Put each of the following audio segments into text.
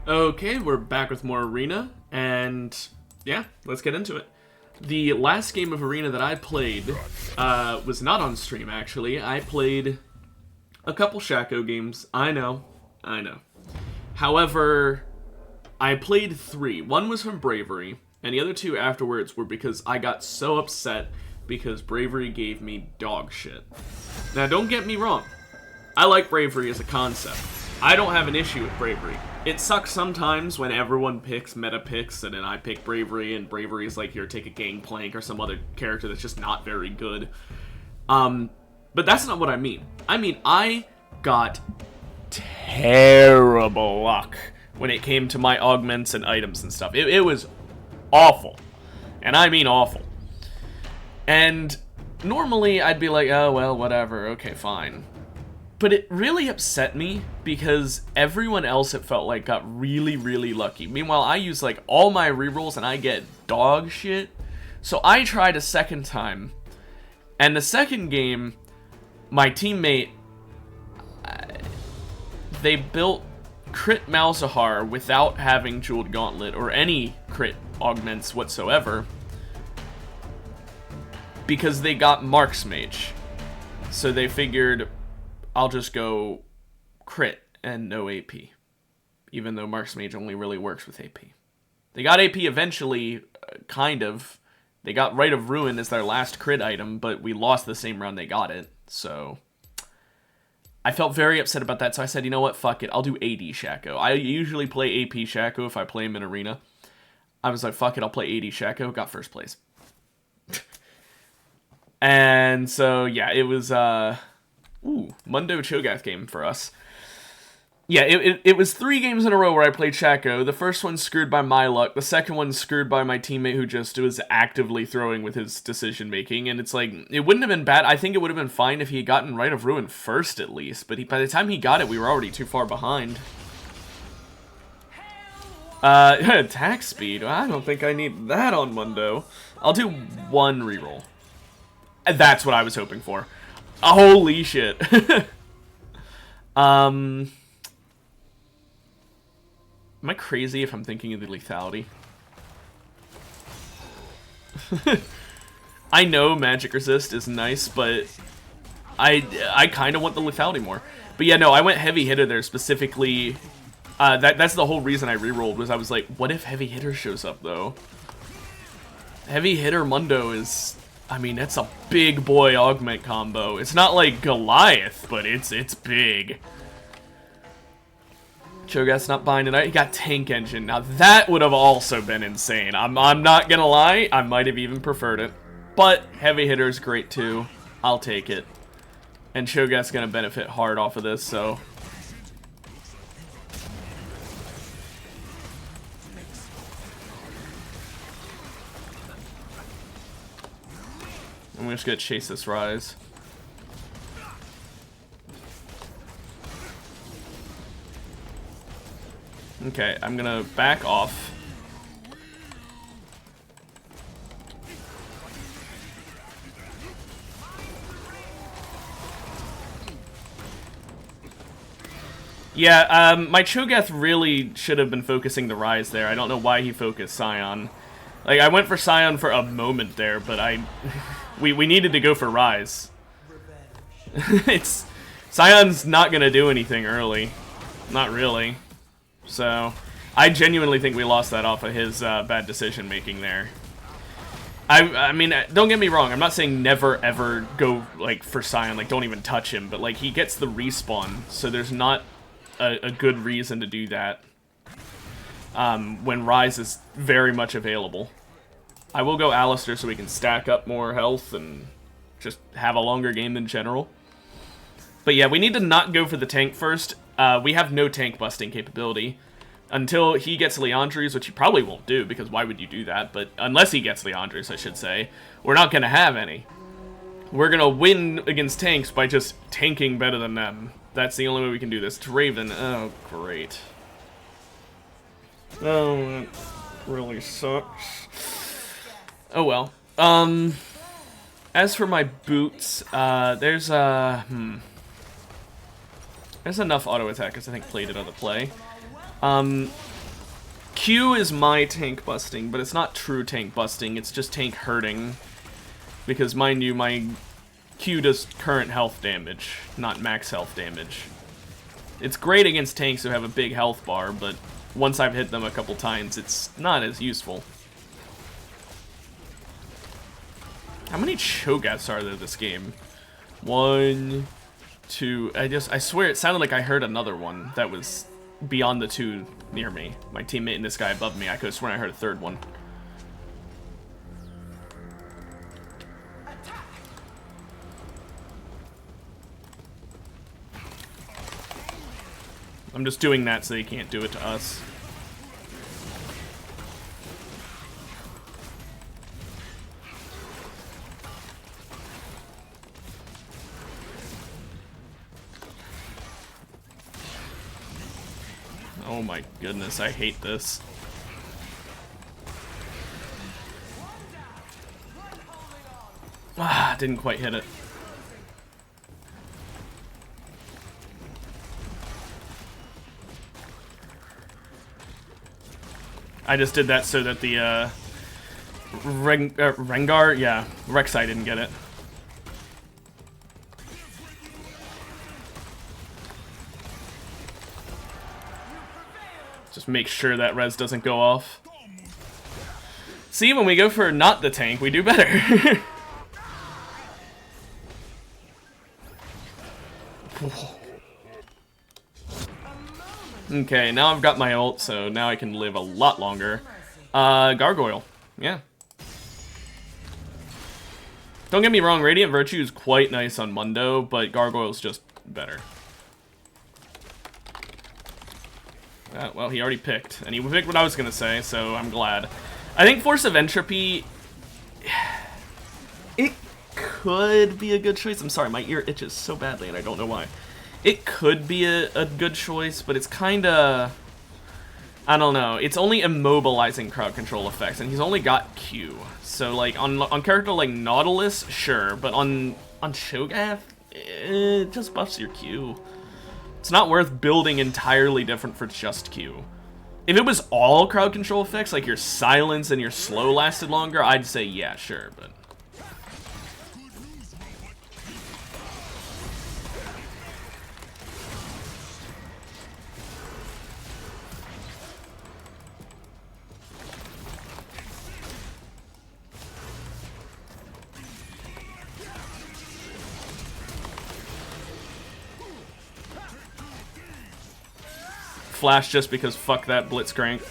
Okay, we're back with more Arena, and yeah, let's get into it. The last game of Arena that I played was not on stream, actually. I played a couple Shaco games. I know. However, I played 3. One was from Bravery, and the other 2 afterwards were because I got so upset because Bravery gave me dog shit. Now, don't get me wrong. I like Bravery as a concept. I don't have an issue with Bravery. It sucks sometimes when everyone picks meta picks and then I pick Bravery and Bravery is like, here, take a Gangplank or some other character that's just not very good. But that's not what I mean. I mean, I got terrible luck when it came to my augments and items and stuff. It was awful. And I mean awful. And normally I'd be like, oh, well, whatever, okay, fine. But it really upset me because everyone else, it felt like, got really, really lucky. Meanwhile, I use, like, all my rerolls and I get dog shit. So I tried a second time. And the second game, my teammate, they built crit Malzahar without having Jeweled Gauntlet or any crit augments whatsoever. Because they got Marks Mage. So they figured, I'll just go crit and no AP. Even though Marks Mage only really works with AP. They got AP eventually, kind of. They got Rite of Ruin as their last crit item, but we lost the same round they got it. So I felt very upset about that, so I said, you know what, fuck it. I'll do AD Shaco. I usually play AP Shaco if I play him in Arena. I was like, fuck it, I'll play AD Shaco. Got first place. And so, yeah, it was, Mundo Cho'Gath game for us. Yeah, it was 3 games in a row where I played Shaco. The first one screwed by my luck. The second one screwed by my teammate who just was actively throwing with his decision-making. And it's like, it wouldn't have been bad. I think it would have been fine if he had gotten Rite of Ruin first, at least. But by the time he got it, we were already too far behind. Attack speed. I don't think I need that on Mundo. I'll do 1 reroll. That's what I was hoping for. Holy shit. Am I crazy if I'm thinking of the lethality? I know magic resist is nice, but I kind of want the lethality more. But yeah, no, I went heavy hitter there specifically. That's the whole reason I rerolled, was I was like, what if heavy hitter shows up though? Heavy hitter Mundo is, I mean, that's a big boy augment combo. It's not like Goliath, but it's big. Cho'Gath's not buying it. He got Tank Engine. Now that would have also been insane. I'm not gonna lie, I might have even preferred it. But Heavy Hitter's great too. I'll take it. And Cho'Gath's gonna benefit hard off of this, so. I'm just gonna chase this Rise. Okay, I'm gonna back off. Yeah, my Cho'Gath really should have been focusing the Rise there. I don't know why he focused Scion. Like, I went for Scion for a moment there, but we needed to go for Rise. Scion's not gonna do anything early. Not really. So, I genuinely think we lost that off of his bad decision-making there. I mean, don't get me wrong, I'm not saying never ever go, like, for Scion, like, don't even touch him, but, like, he gets the respawn, so there's not a good reason to do that when Rise is very much available. I will go Alistair so we can stack up more health and just have a longer game in general. But yeah, we need to not go for the tank first. We have no tank busting capability until he gets Leandries, which he probably won't do, because why would you do that? But unless he gets Leandries, I should say, we're not going to have any. We're going to win against tanks by just tanking better than them. That's the only way we can do this. It's Raven. Oh, great. Oh, that really sucks. Oh, well. As for my boots, there's enough auto attackers, I think, played it on the play. Q is my tank busting, but it's not true tank busting, it's just tank hurting. Because, mind you, my Q does current health damage, not max health damage. It's great against tanks who have a big health bar, but once I've hit them a couple times, it's not as useful. How many Cho'Gaths are there this game? 1, 2... I swear it sounded like I heard another one that was beyond the 2 near me. My teammate and this guy above me, I could have sworn I heard a third one. I'm just doing that so they can't do it to us. Oh my goodness, I hate this. Ah, didn't quite hit it. I just did that so that the Rengar, yeah, Rek'Sai didn't get it. Just make sure that res doesn't go off. See, when we go for not the tank, we do better. Okay, now I've got my ult, so now I can live a lot longer. Gargoyle, yeah. Don't get me wrong, Radiant Virtue is quite nice on Mundo, but Gargoyle's just better. Well, he already picked, and he picked what I was going to say, so I'm glad. I think Force of Entropy... It could be a good choice. I'm sorry, my ear itches so badly, and I don't know why. It could be a good choice, but it's kinda... I don't know. It's only immobilizing crowd control effects, and he's only got Q. So, like, on character like Nautilus, sure, but on Cho'Gath, it just buffs your Q. It's not worth building entirely different for just Q. If it was all crowd control effects, like your silence and your slow lasted longer, I'd say yeah, sure, but... Flash just because fuck that Blitzcrank.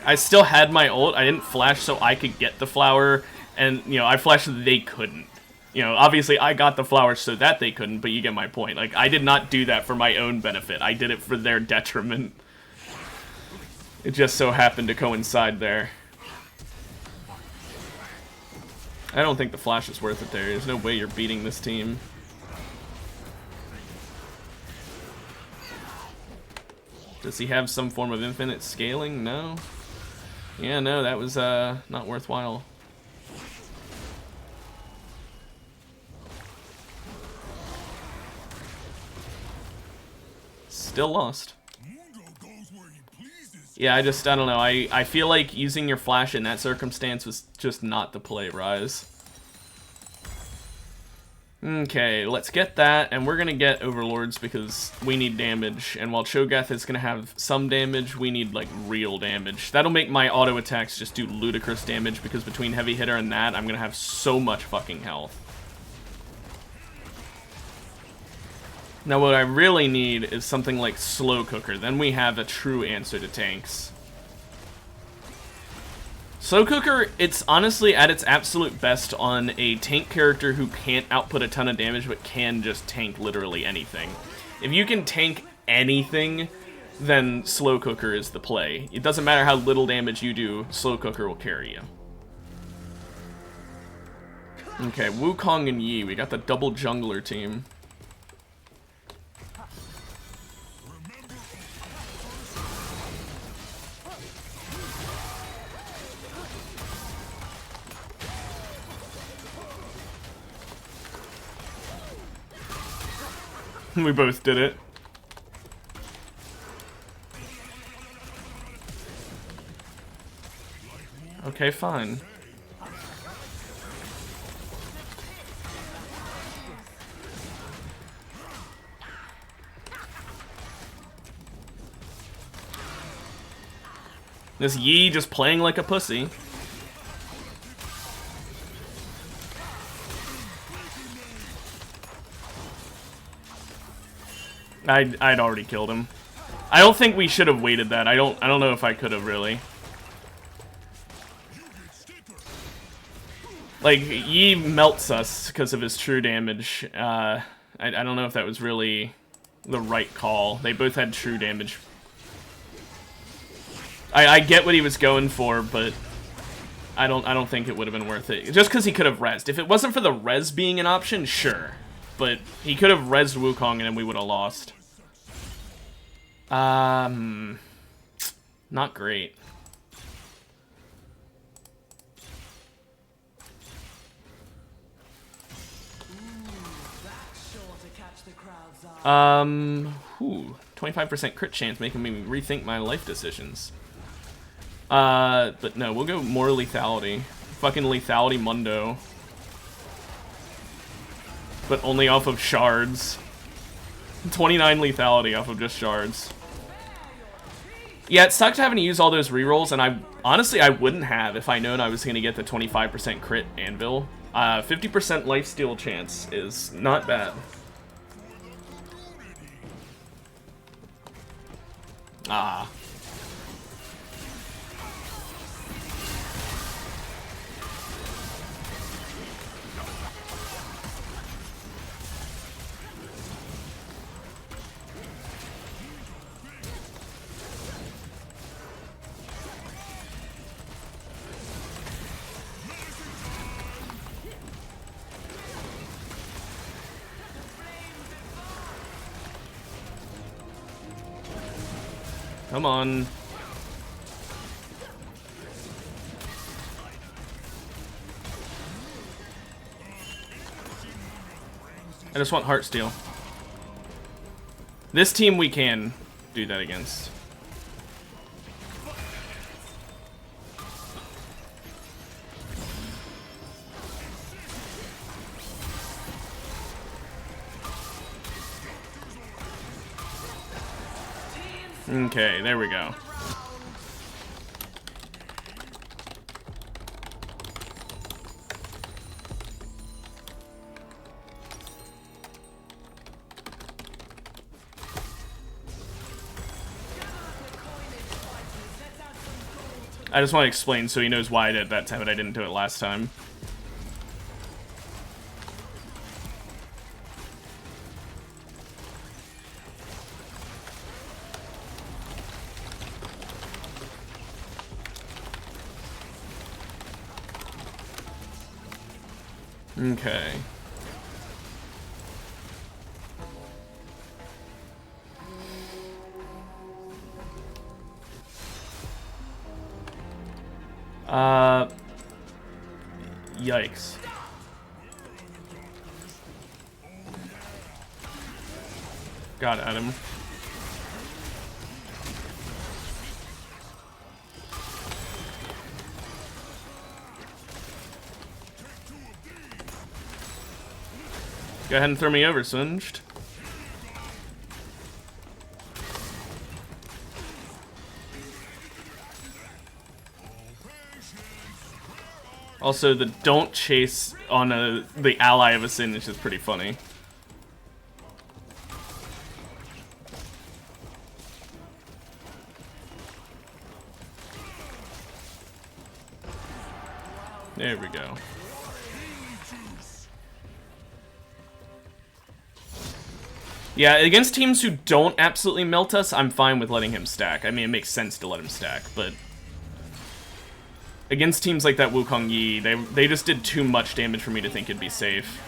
I still had my ult. I didn't flash so I could get the flower, and you know, I flashed so they couldn't. You know, obviously I got the flower so that they couldn't, but you get my point. Like, I did not do that for my own benefit. I did it for their detriment. It just so happened to coincide there. I don't think the flash is worth it there. There's no way you're beating this team. Does he have some form of infinite scaling? No. Yeah, no, that was not worthwhile. Still lost. Yeah, I don't know. I feel like using your flash in that circumstance was just not the play, Rise. Okay, let's get that, and we're gonna get Overlords because we need damage, and while Cho'Gath is gonna have some damage, we need, like, real damage. That'll make my auto attacks just do ludicrous damage, because between Heavy Hitter and that, I'm gonna have so much fucking health. Now what I really need is something like Slow Cooker. Then we have a true answer to tanks. Slow Cooker, it's honestly at its absolute best on a tank character who can't output a ton of damage but can just tank literally anything. If you can tank anything, then Slow Cooker is the play. It doesn't matter how little damage you do, Slow Cooker will carry you. Okay, Wukong and Yi, we got the double jungler team. We both did it. Okay, fine. This Yi just playing like a pussy. I'd already killed him. I don't think we should have waited that. I don't know if I could have really. Like, Yi melts us because of his true damage. I don't know if that was really the right call. They both had true damage. I get what he was going for, but I don't think it would have been worth it. Just because he could have rezzed. If it wasn't for the res being an option, sure. But he could have rezzed Wukong and then we would have lost. Not great. Ooh, 25% crit chance making me rethink my life decisions. But no, we'll go more lethality. Fucking lethality mundo. But only off of shards. 29 lethality off of just shards. Yeah, it sucked having to use all those rerolls, and honestly I wouldn't have if I known I was going to get the 25% crit anvil. 50% lifesteal chance is not bad. Ah. Come on. I just want Heartsteel. This team we can do that against. Okay, there we go. I just want to explain so he knows why I did that time, but I didn't do it last time. Okay. Yikes. Got at him. Go ahead and throw me over, Singed. Also, the don't chase on the ally of a Singed is pretty funny. There we go. Yeah, against teams who don't absolutely melt us, I'm fine with letting him stack. I mean, it makes sense to let him stack, but against teams like that Wukong Yi, they just did too much damage for me to think it'd be safe.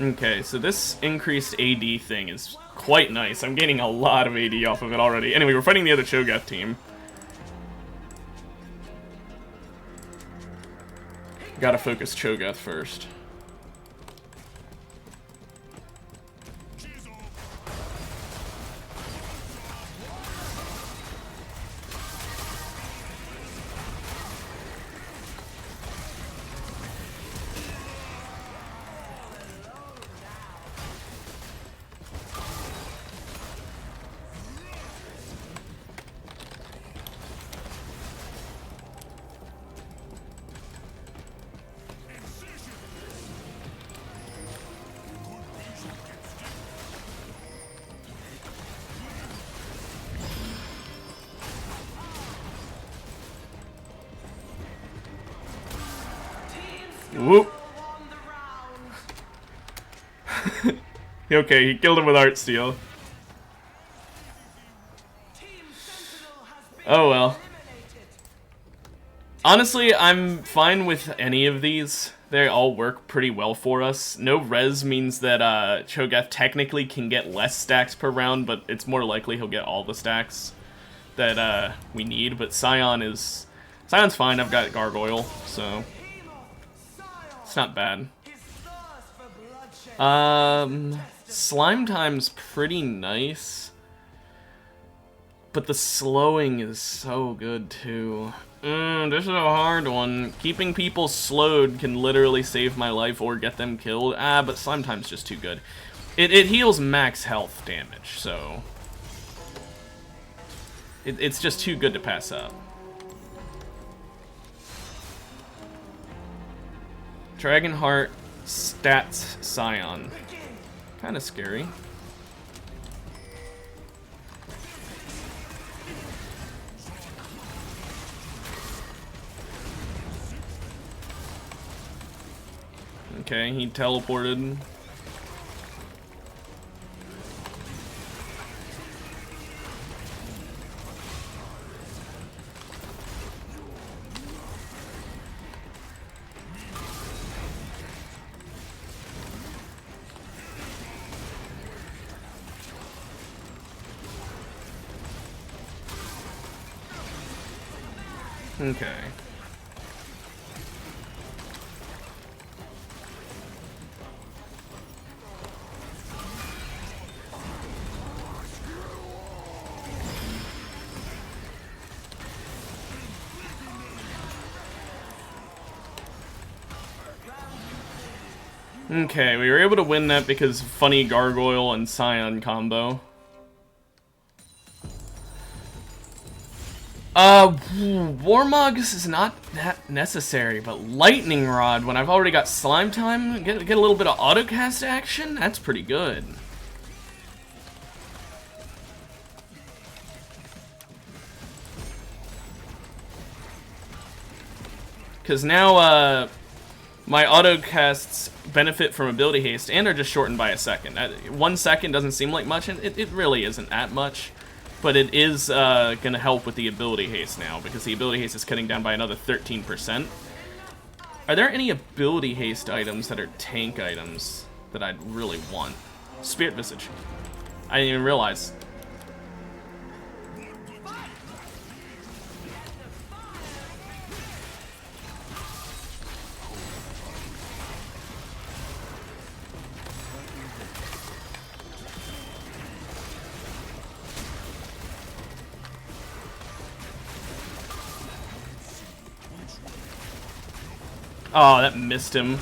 Okay, so this increased AD thing is quite nice. I'm gaining a lot of AD off of it already. Anyway, we're fighting the other Cho'Gath team. Gotta focus Cho'Gath first. Whoop. Okay, he killed him with Art Steel. Oh well. Honestly, I'm fine with any of these. They all work pretty well for us. No res means that Cho'Gath technically can get less stacks per round, but it's more likely he'll get all the stacks that we need. But Scion's fine. I've got Gargoyle, so it's not bad. Slime Time's pretty nice, but the slowing is so good too. This is a hard one. Keeping people slowed can literally save my life or get them killed. But Slime Time's just too good. It heals max health damage, so it's just too good to pass up. Dragonheart stats Scion. Kind of scary. Okay, he teleported. Okay. Okay, we were able to win that because of funny Gargoyle and Scion combo. Warmogs is not that necessary, but Lightning Rod, when I've already got Slime Time, get a little bit of autocast action, that's pretty good. Because now, my autocasts benefit from ability haste and are just shortened by a second. 1 second doesn't seem like much, and it really isn't that much. But it is going to help with the ability haste now, because the ability haste is cutting down by another 13%. Are there any ability haste items that are tank items that I'd really want? Spirit Visage. I didn't even realize. Oh, that missed him.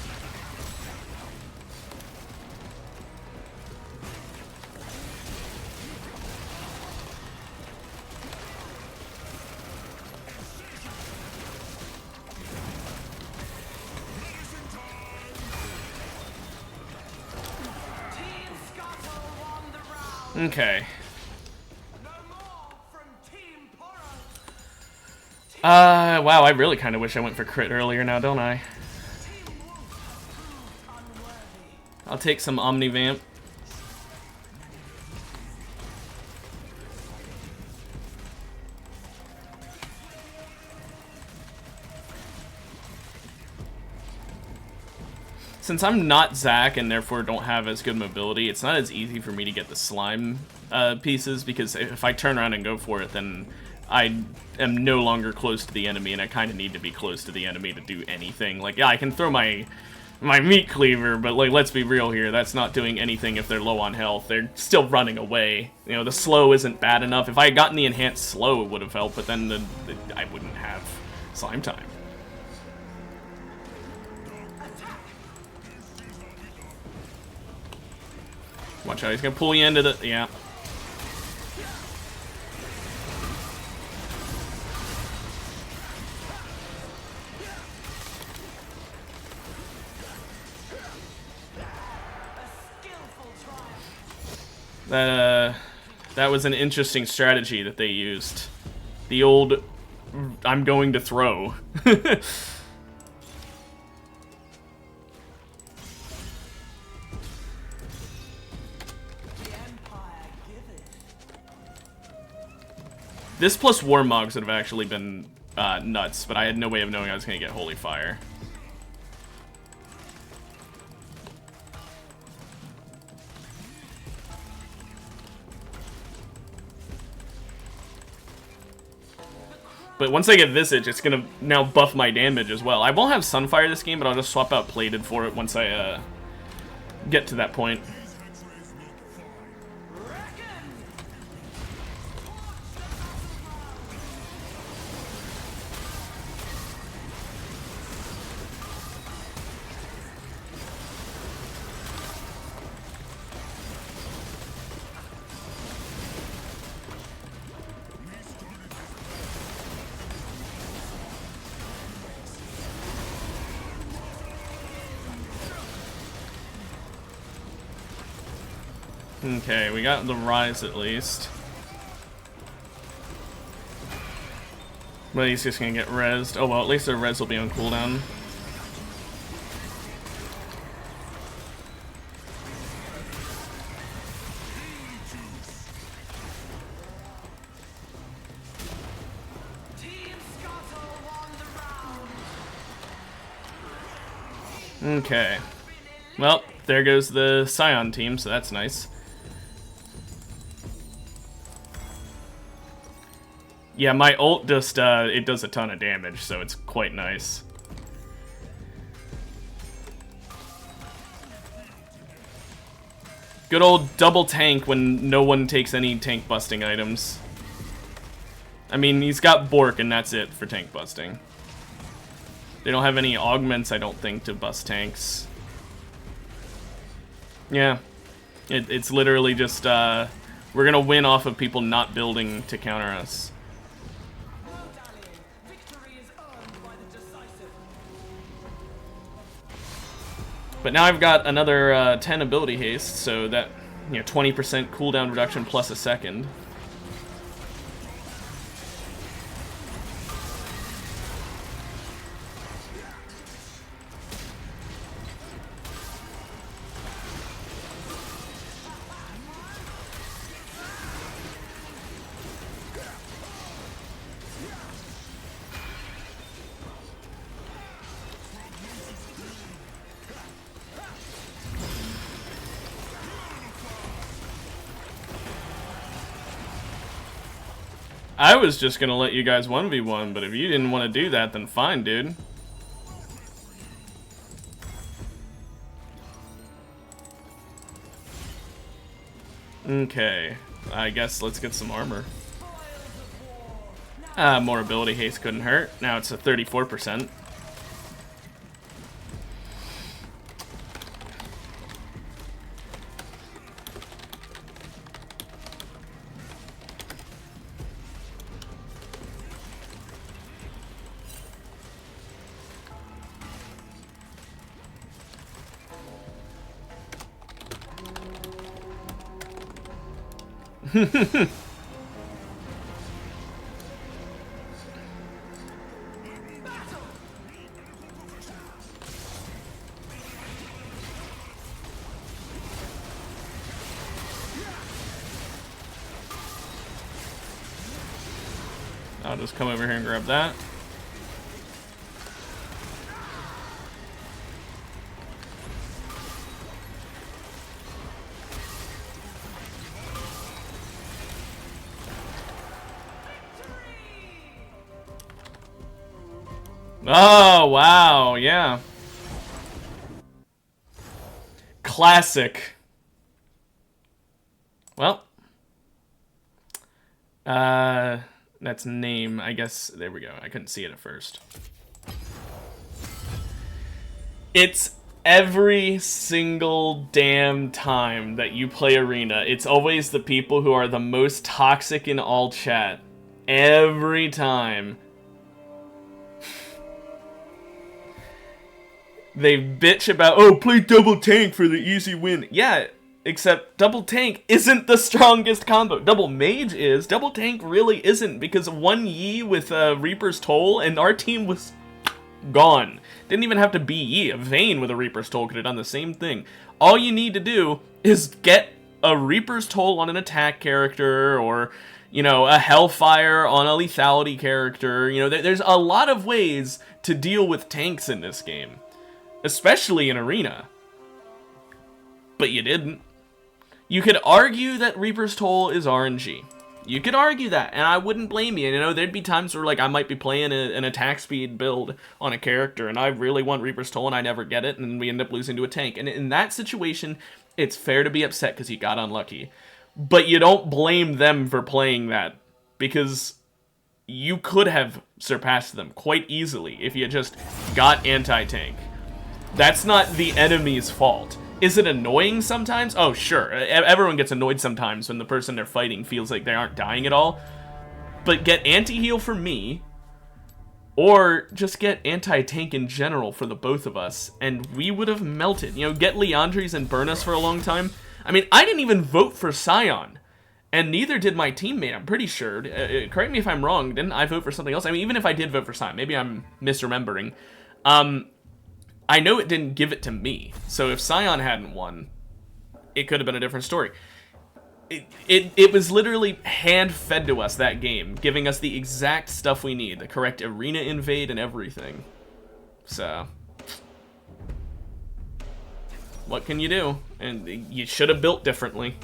Okay. Wow, I really kind of wish I went for crit earlier now, don't I? I'll take some Omnivamp. since I'm not Zac and therefore don't have as good mobility, it's not as easy for me to get the slime pieces, because if I turn around and go for it, then I am no longer close to the enemy, and I kind of need to be close to the enemy to do anything. Like, yeah, I can throw my meat cleaver, but like, let's be real here, that's not doing anything if they're low on health. They're still running away. You know, the slow isn't bad enough. If I had gotten the enhanced slow, it would have helped, but then I wouldn't have slime time. Watch out, he's gonna pull you into the... yeah. That was an interesting strategy that they used. The old, I'm going to throw. This plus Warmogs would have actually been nuts, but I had no way of knowing I was going to get Holy Fire. But once I get Visage, it's going to now buff my damage as well. I won't have Sunfire this game, but I'll just swap out Plated for it once I get to that point. Okay, we got the Rise at least. But he's just gonna get rezzed. Oh well, at least the res will be on cooldown. Okay. Well, there goes the Scion team, so that's nice. Yeah, my ult just, it does a ton of damage, so it's quite nice. Good old double tank when no one takes any tank busting items. I mean, he's got Bork, and that's it for tank busting. They don't have any augments, I don't think, to bust tanks. Yeah. It's literally just, we're gonna win off of people not building to counter us. But now I've got another 10 ability haste, so that, 20% cooldown reduction plus a second. I was just gonna let you guys 1v1, but if you didn't want to do that, then fine, dude. Okay, I guess let's get some armor. More ability haste couldn't hurt. Now it's a 34%. I'll just come over here and grab that. Oh, wow, yeah. Classic. Well. That's name, I guess. There we go. I couldn't see it at first. It's every single damn time that you play Arena, it's always the people who are the most toxic in all chat. Every time. They bitch about, oh, play double tank for the easy win. Yeah, except double tank isn't the strongest combo. Double mage is. Double tank really isn't, because one Yi with Reaper's Toll and our team was gone. Didn't even have to be Yi. A Vayne with a Reaper's Toll could have done the same thing. All you need to do is get a Reaper's Toll on an attack character, or, you know, a Hellfire on a lethality character. You know, there's a lot of ways to deal with tanks in this game. Especially in Arena. But you didn't. You could argue that Reaper's Toll is RNG. You could argue that, and I wouldn't blame you. You know, there'd be times where, like, I might be playing an attack speed build on a character, and I really want Reaper's Toll, and I never get it, and we end up losing to a tank. And in that situation, it's fair to be upset because you got unlucky. But you don't blame them for playing that, because you could have surpassed them quite easily if you just got anti-tank. That's not the enemy's fault. Is it annoying sometimes? Oh, sure. Everyone gets annoyed sometimes when the person they're fighting feels like they aren't dying at all. But get anti-heal for me, or just get anti-tank in general for the both of us, and we would have melted. You know, get Leandres and burn us for a long time. I mean, I didn't even vote for Sion, and neither did my teammate, I'm pretty sure. Correct me if I'm wrong, didn't I vote for something else? I mean, even if I did vote for Sion, maybe I'm misremembering. I know it didn't give it to me, so if Sion hadn't won, it could have been a different story. It was literally hand-fed to us, that game, giving us the exact stuff we need, the correct arena invade and everything. So, what can you do? And you should have built differently.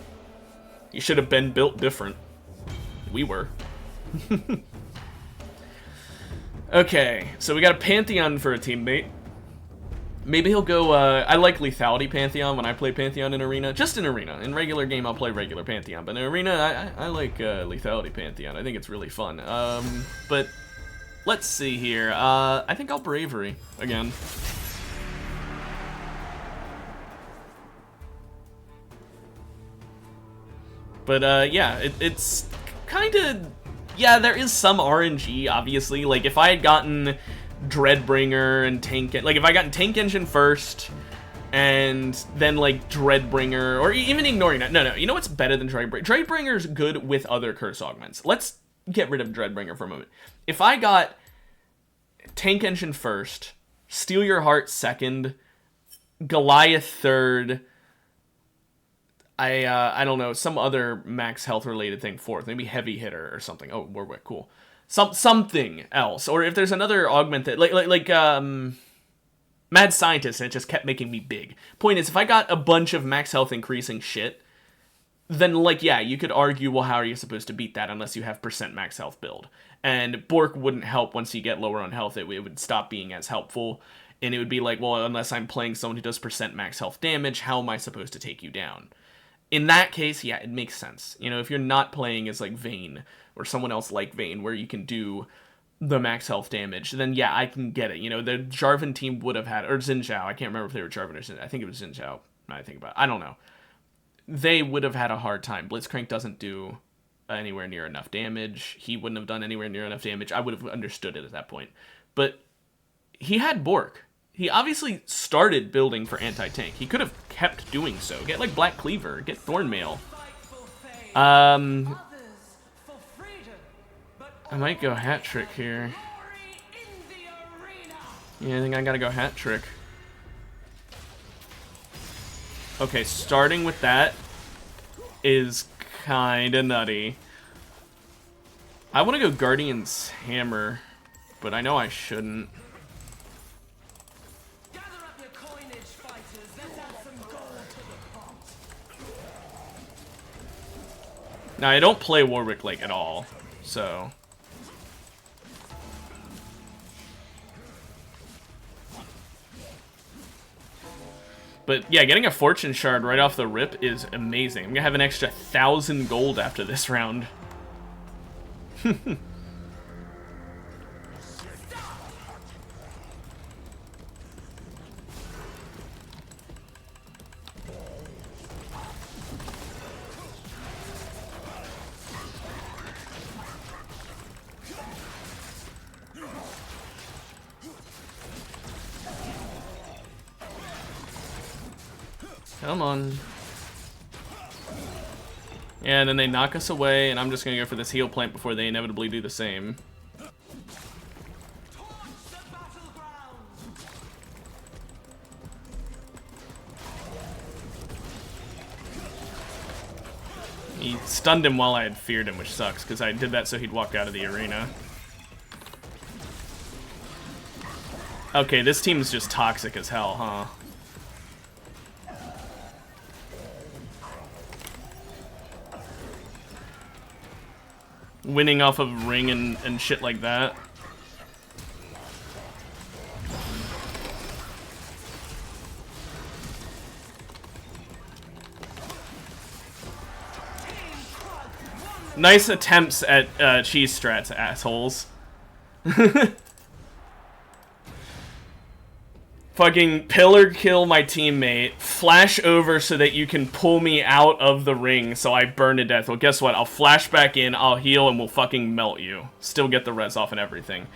You should have been built different. We were. Okay, so we got a Pantheon for a teammate. Maybe he'll go, I like Lethality Pantheon when I play Pantheon in Arena. Just in Arena. In regular game, I'll play regular Pantheon. But in Arena, I like Lethality Pantheon. I think it's really fun. But let's see here. I think I'll Bravery again. But, yeah, it's kind of... Yeah, there is some RNG, obviously. Like, if I had gotten Dreadbringer and Tank... Like, if I got Tank Engine first, and then, like, Dreadbringer, or even ignoring that. No, you know what's better than Dreadbringer? Dreadbringer's good with other Curse Augments. Let's get rid of Dreadbringer for a moment. If I got Tank Engine first, Steal Your Heart second, Goliath third, I don't know, some other max health related thing fourth, maybe Heavy Hitter or something. Oh, Warwick, cool. Something else, or if there's another augment that like Mad Scientist, and it just kept making me big. Point is, if I got a bunch of max health increasing shit, then, like, yeah, you could argue, well, how are you supposed to beat that unless you have % max health build? And Bork wouldn't help once you get lower on health. It would stop being as helpful, and it would be like, well, unless I'm playing someone who does % max health damage, how am I supposed to take you down? In that case, yeah, it makes sense. You know, if you're not playing as, like, Vayne, or someone else like Vayne, where you can do the max health damage, then yeah, I can get it. You know, the Jarvan team would have had, or Xin Zhao, I can't remember if they were Jarvan or Xin, I think it was Xin Zhao, I think about it. I don't know. They would have had a hard time. Blitzcrank doesn't do anywhere near enough damage. He wouldn't have done anywhere near enough damage. I would have understood it at that point. But he had Bork. He obviously started building for anti-tank. He could have kept doing so. Get, like, Black Cleaver. Get Thornmail. I might go Hat Trick here. Yeah, I think I gotta go Hat Trick. Okay, starting with that is kinda nutty. I want to go Guardian's Hammer, but I know I shouldn't. Now, I don't play Warwick, like, at all, so... But yeah, getting a fortune shard right off the rip is amazing. I'm gonna have an extra 1,000 gold after this round. Come on. Yeah, and then they knock us away, and I'm just gonna go for this heal plant before they inevitably do the same. He stunned him while I had feared him, which sucks, because I did that so he'd walk out of the arena. Okay, this team's just toxic as hell, huh? Winning off of ring and shit like that. Nice attempts at cheese strats, assholes. Fucking pillar kill my teammate, flash over so that you can pull me out of the ring so I burn to death. Well, guess what? I'll flash back in, I'll heal, and we'll fucking melt you. Still get the res off and everything.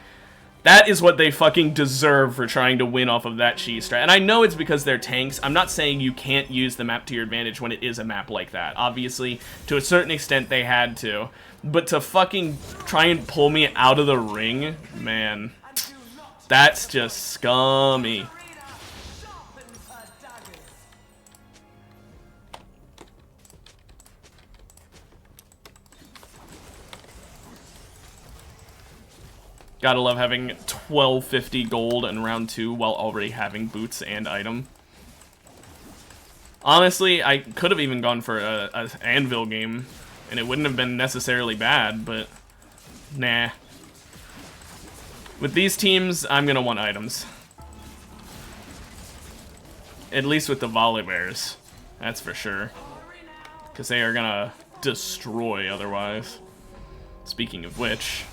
That is what they fucking deserve for trying to win off of that cheese strat. And I know it's because they're tanks. I'm not saying you can't use the map to your advantage when it is a map like that. Obviously, to a certain extent, they had to. But to fucking try and pull me out of the ring, man, that's just scummy. Gotta love having 1250 gold in round 2 while already having boots and item. Honestly, I could have even gone for a anvil game, and it wouldn't have been necessarily bad, but nah. With these teams, I'm gonna want items. At least with the volley bears, that's for sure. Because they are gonna destroy otherwise. Speaking of which...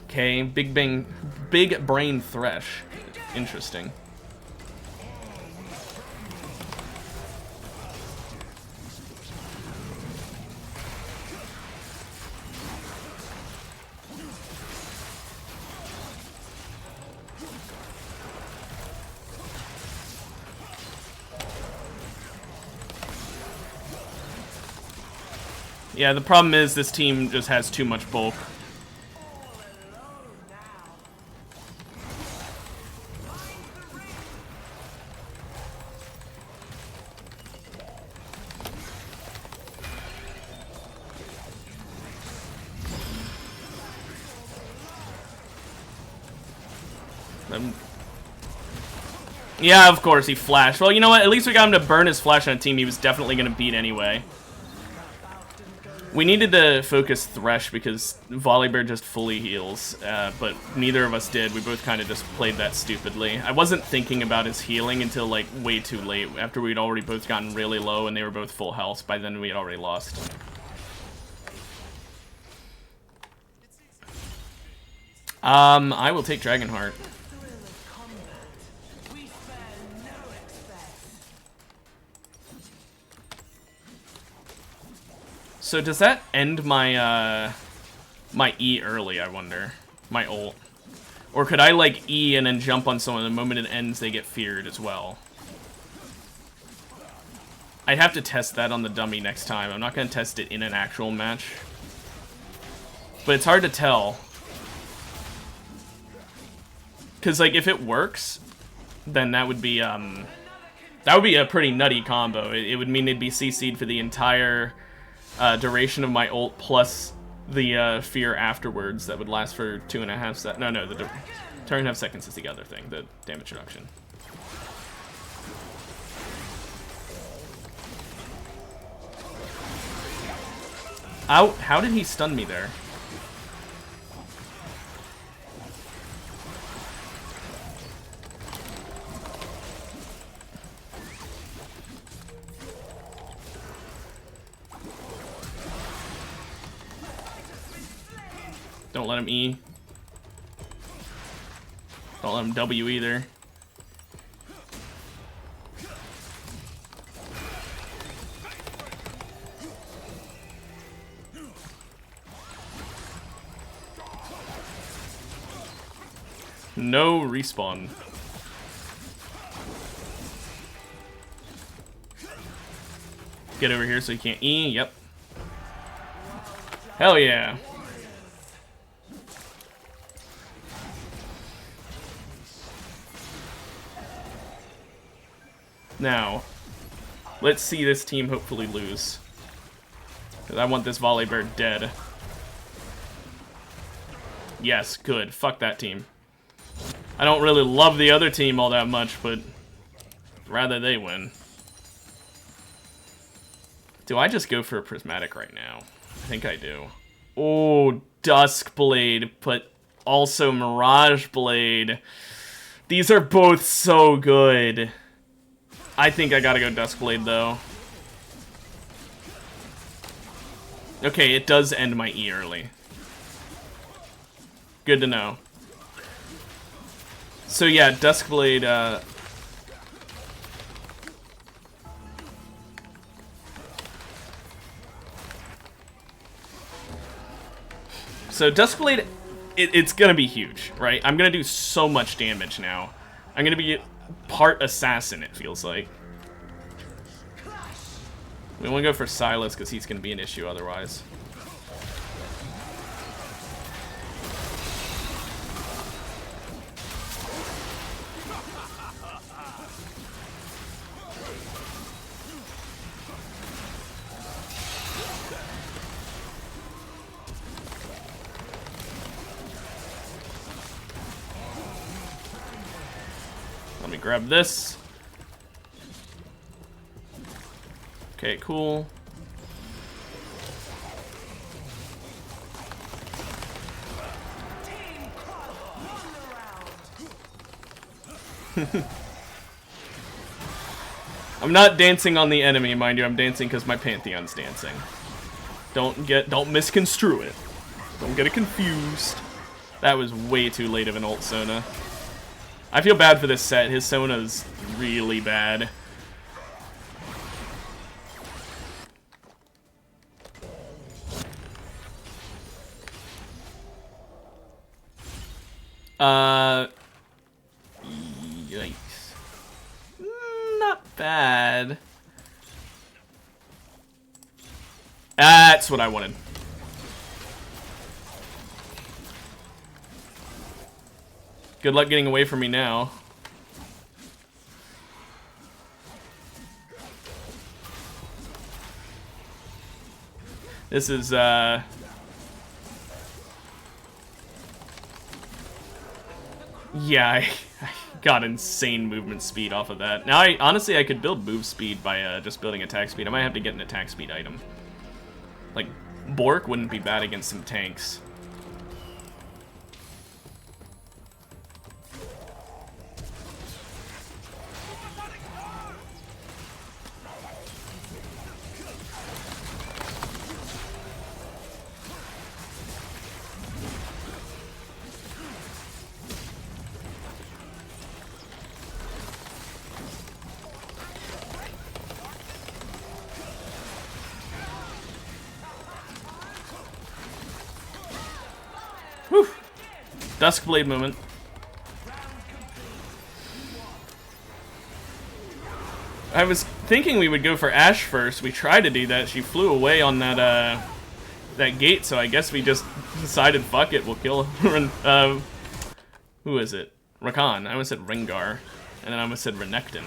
Okay, big brain thresh. Interesting. Yeah, the problem is this team just has too much bulk. Yeah, of course, he flashed. Well, you know what? At least we got him to burn his flash on a team he was definitely going to beat anyway. We needed to focus Thresh because Volibear just fully heals, but neither of us did. We both kind of just played that stupidly. I wasn't thinking about his healing until, like, way too late, after we'd already both gotten really low and they were both full health. By then, we had already lost. I will take Dragonheart. So does that end my my E early, I wonder? My ult. Or could I like E and then jump on someone the moment it ends they get feared as well? I'd have to test that on the dummy next time. I'm not going to test it in an actual match. But it's hard to tell. Cause like if it works, then that would be a pretty nutty combo. It would mean they'd be CC'd for the entire duration of my ult plus the fear afterwards that would last for 2.5 seconds. No, the 2.5 seconds is the other thing, the damage reduction. Ow, how did he stun me there? Don't let him E. Don't let him W either. No respawn. Get over here so you can't E. Yep. Hell yeah. Now, let's see this team hopefully lose. Because I want this volley bird dead. Yes, good. Fuck that team. I don't really love the other team all that much, but rather they win. Do I just go for a prismatic right now? I think I do. Oh, Duskblade, but also Mirage Blade. These are both so good. I think I gotta go Duskblade, though. Okay, it does end my E early. Good to know. So yeah, Duskblade, So Duskblade, it's gonna be huge, right? I'm gonna do so much damage now. I'm gonna be part assassin, it feels like. We wanna go for Silas, because he's gonna be an issue otherwise. Let me grab this. Okay, cool. I'm not dancing on the enemy, mind you. I'm dancing because my Pantheon's dancing. Don't misconstrue it. Don't get it confused. That was way too late of an ult Sona. I feel bad for this set. His Sona's really bad. Yikes. Not bad. That's what I wanted. Good luck getting away from me now. This is, yeah, I got insane movement speed off of that. Now, honestly, I could build move speed by just building attack speed. I might have to get an attack speed item. Like, Bork wouldn't be bad against some tanks. Whew. Duskblade moment. I was thinking we would go for Ashe first. We tried to do that. She flew away on that that gate, so I guess we just decided, fuck it, we'll kill her. Who is it? Rakan. I almost said Rengar, and then I almost said Renekton.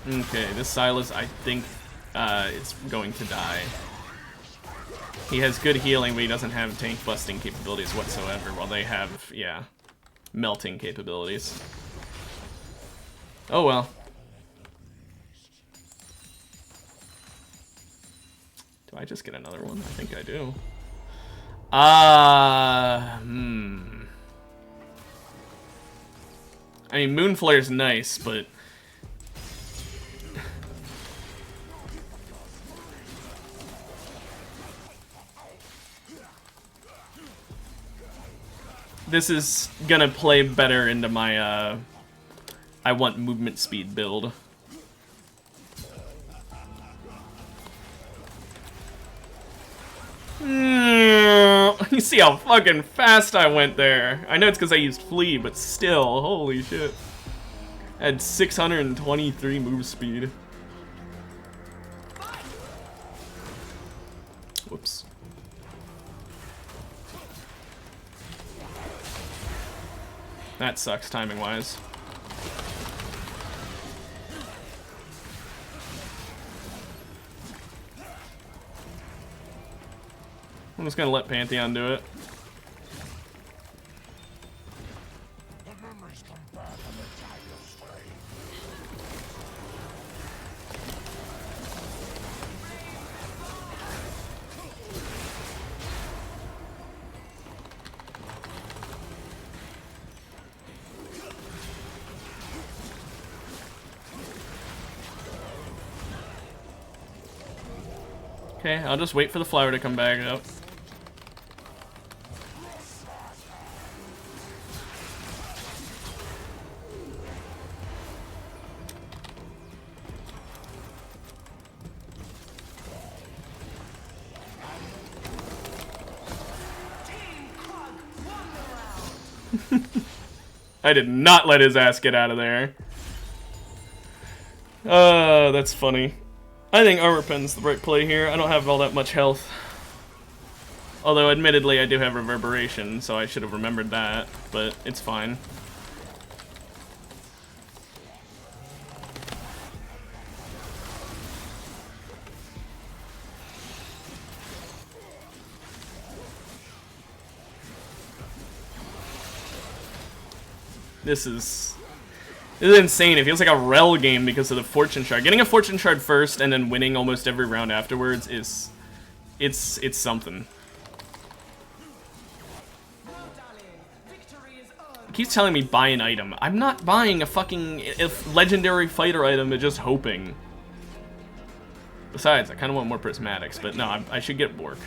Okay, this Silas, I think, is going to die. He has good healing, but he doesn't have tank busting capabilities whatsoever, while they have, yeah, melting capabilities. Oh well. Do I just get another one? I think I do. I mean, Moonflare's nice, but this is gonna play better into my, I want movement speed build. You see how fucking fast I went there. I know it's because I used Flea, but still, holy shit. I had 623 move speed. Whoops. That sucks timing-wise. I'm just gonna let Pantheon do it. Okay, I'll just wait for the flower to come back up. I did not let his ass get out of there. That's funny. I think Armor Pen's the right play here. I don't have all that much health. Although, admittedly, I do have Reverberation, so I should have remembered that, but it's fine. This is insane. It feels like a Rel game because of the Fortune Shard. Getting a Fortune Shard first and then winning almost every round afterwards is... It's something. It keeps telling me buy an item. I'm not buying a fucking legendary fighter item, but just hoping. Besides, I kind of want more prismatics, but no, I should get Bork.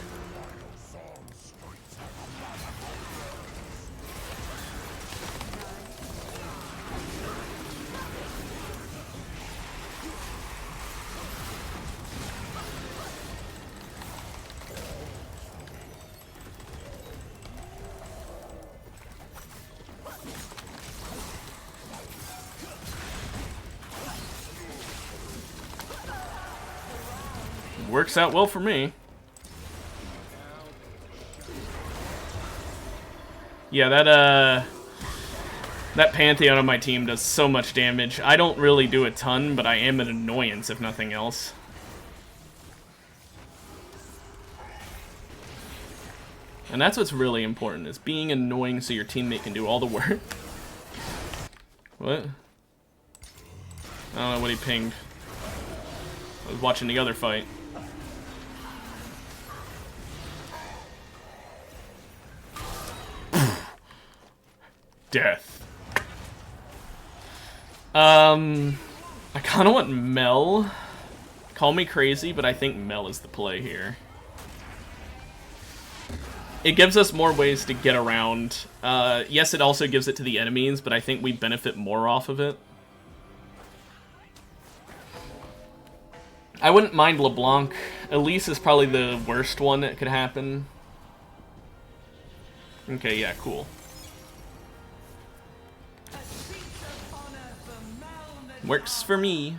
Works out well for me. Yeah, that Pantheon on my team does so much damage. I don't really do a ton, but I am an annoyance if nothing else. And that's what's really important, is being annoying so your teammate can do all the work. What? I don't know what he pinged. I was watching the other fight. Death. I kind of want Mel. Call me crazy, but I think Mel is the play here. It gives us more ways to get around. Yes, it also gives it to the enemies, but I think we benefit more off of it. I wouldn't mind LeBlanc. Elise is probably the worst one that could happen. Okay, yeah, cool. Works for me.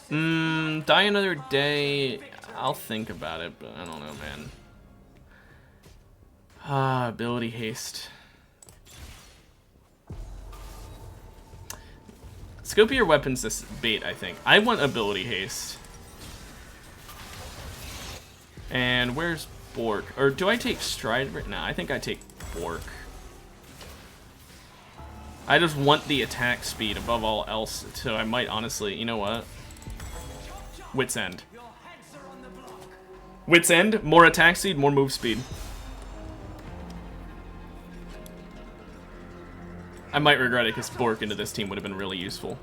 Die another day. I'll think about it, but I don't know, man. Ability haste. Scope your weapons this bait, I think. I want ability haste. And where's Bork? Or do I take Stride right now? I think I take Bork. I just want the attack speed above all else, so I might honestly, you know what? Wit's End. Wit's End, more attack speed, more move speed. I might regret it because Bork into this team would have been really useful.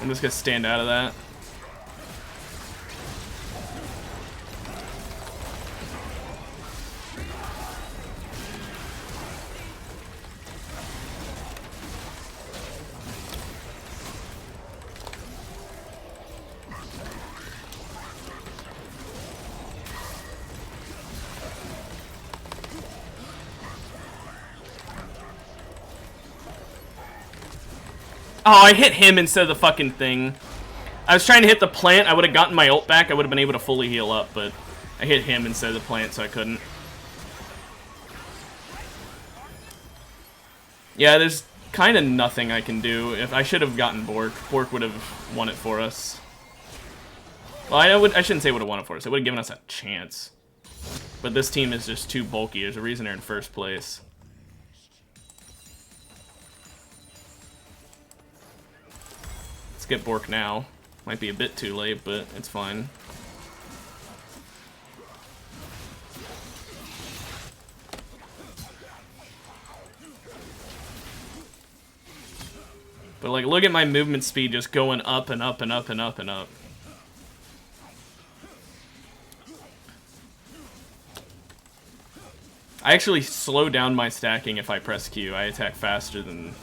I'm just gonna stand out of that. Oh, I hit him instead of the fucking thing. I was trying to hit the plant. I would have gotten my ult back. I would have been able to fully heal up, but I hit him instead of the plant, so I couldn't. Yeah, there's kind of nothing I can do. If I should have gotten Bork. Bork would have won it for us. Well, I shouldn't say would have won it for us. It would have given us a chance. But this team is just too bulky. There's a reason they're in first place. Get Bork now. Might be a bit too late, but it's fine. But like, look at my movement speed just going up and up and up and up and up. I actually slow down my stacking if I press Q. I attack faster than...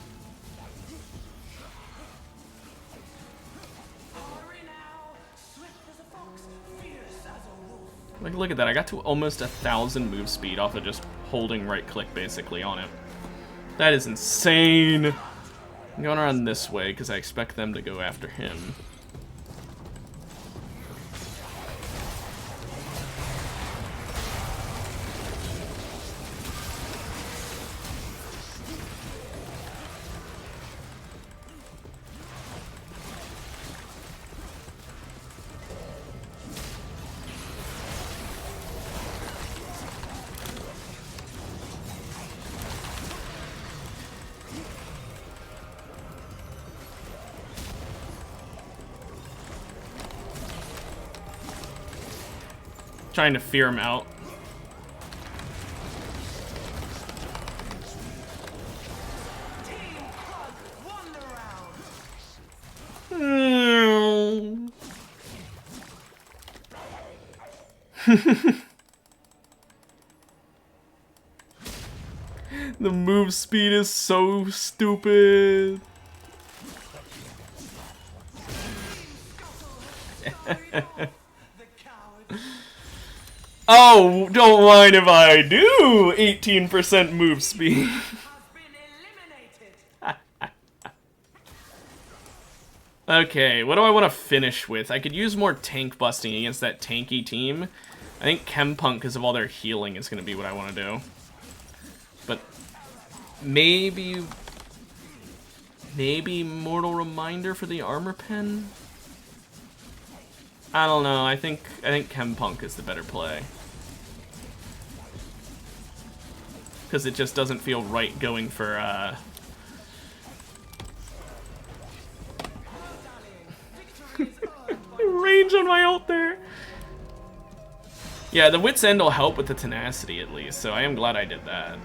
Like, look at that. I got to almost 1,000 move speed off of just holding right click basically on it. That is insane. I'm going around this way because I expect them to go after him. Trying to fear him out. The move speed is so stupid. Oh, don't mind if I do. 18% move speed. Okay, what do I want to finish with? I could use more tank busting against that tanky team. I think Chempunk, because of all their healing, is going to be what I want to do. But maybe Mortal Reminder for the armor pen? I don't know. I think Chempunk is the better play. Because it just doesn't feel right going for range on my ult there. Yeah, the Wit's End will help with the tenacity at least, so I am glad I did that.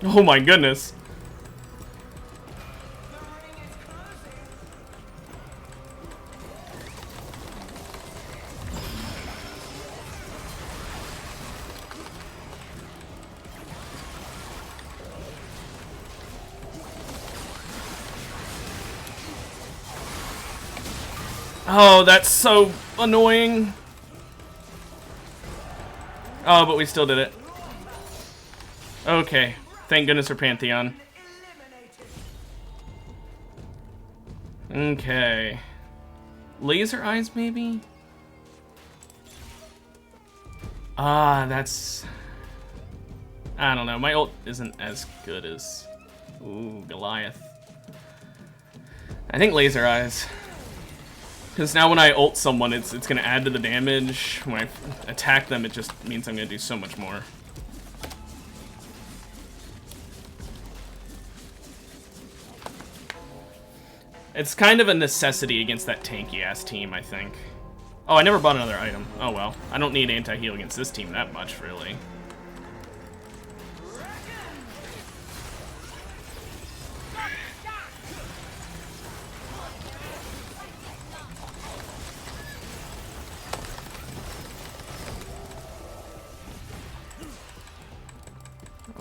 Oh my goodness. Oh, that's so annoying. Oh, but we still did it. Okay. Thank goodness for Pantheon. Okay. Laser eyes, maybe? Ah, that's... I don't know. My ult isn't as good as... Ooh, Goliath. I think laser eyes. Because now when I ult someone, it's going to add to the damage. When I attack them, it just means I'm going to do so much more. It's kind of a necessity against that tanky-ass team, I think. Oh, I never bought another item. Oh well. I don't need anti-heal against this team that much, really.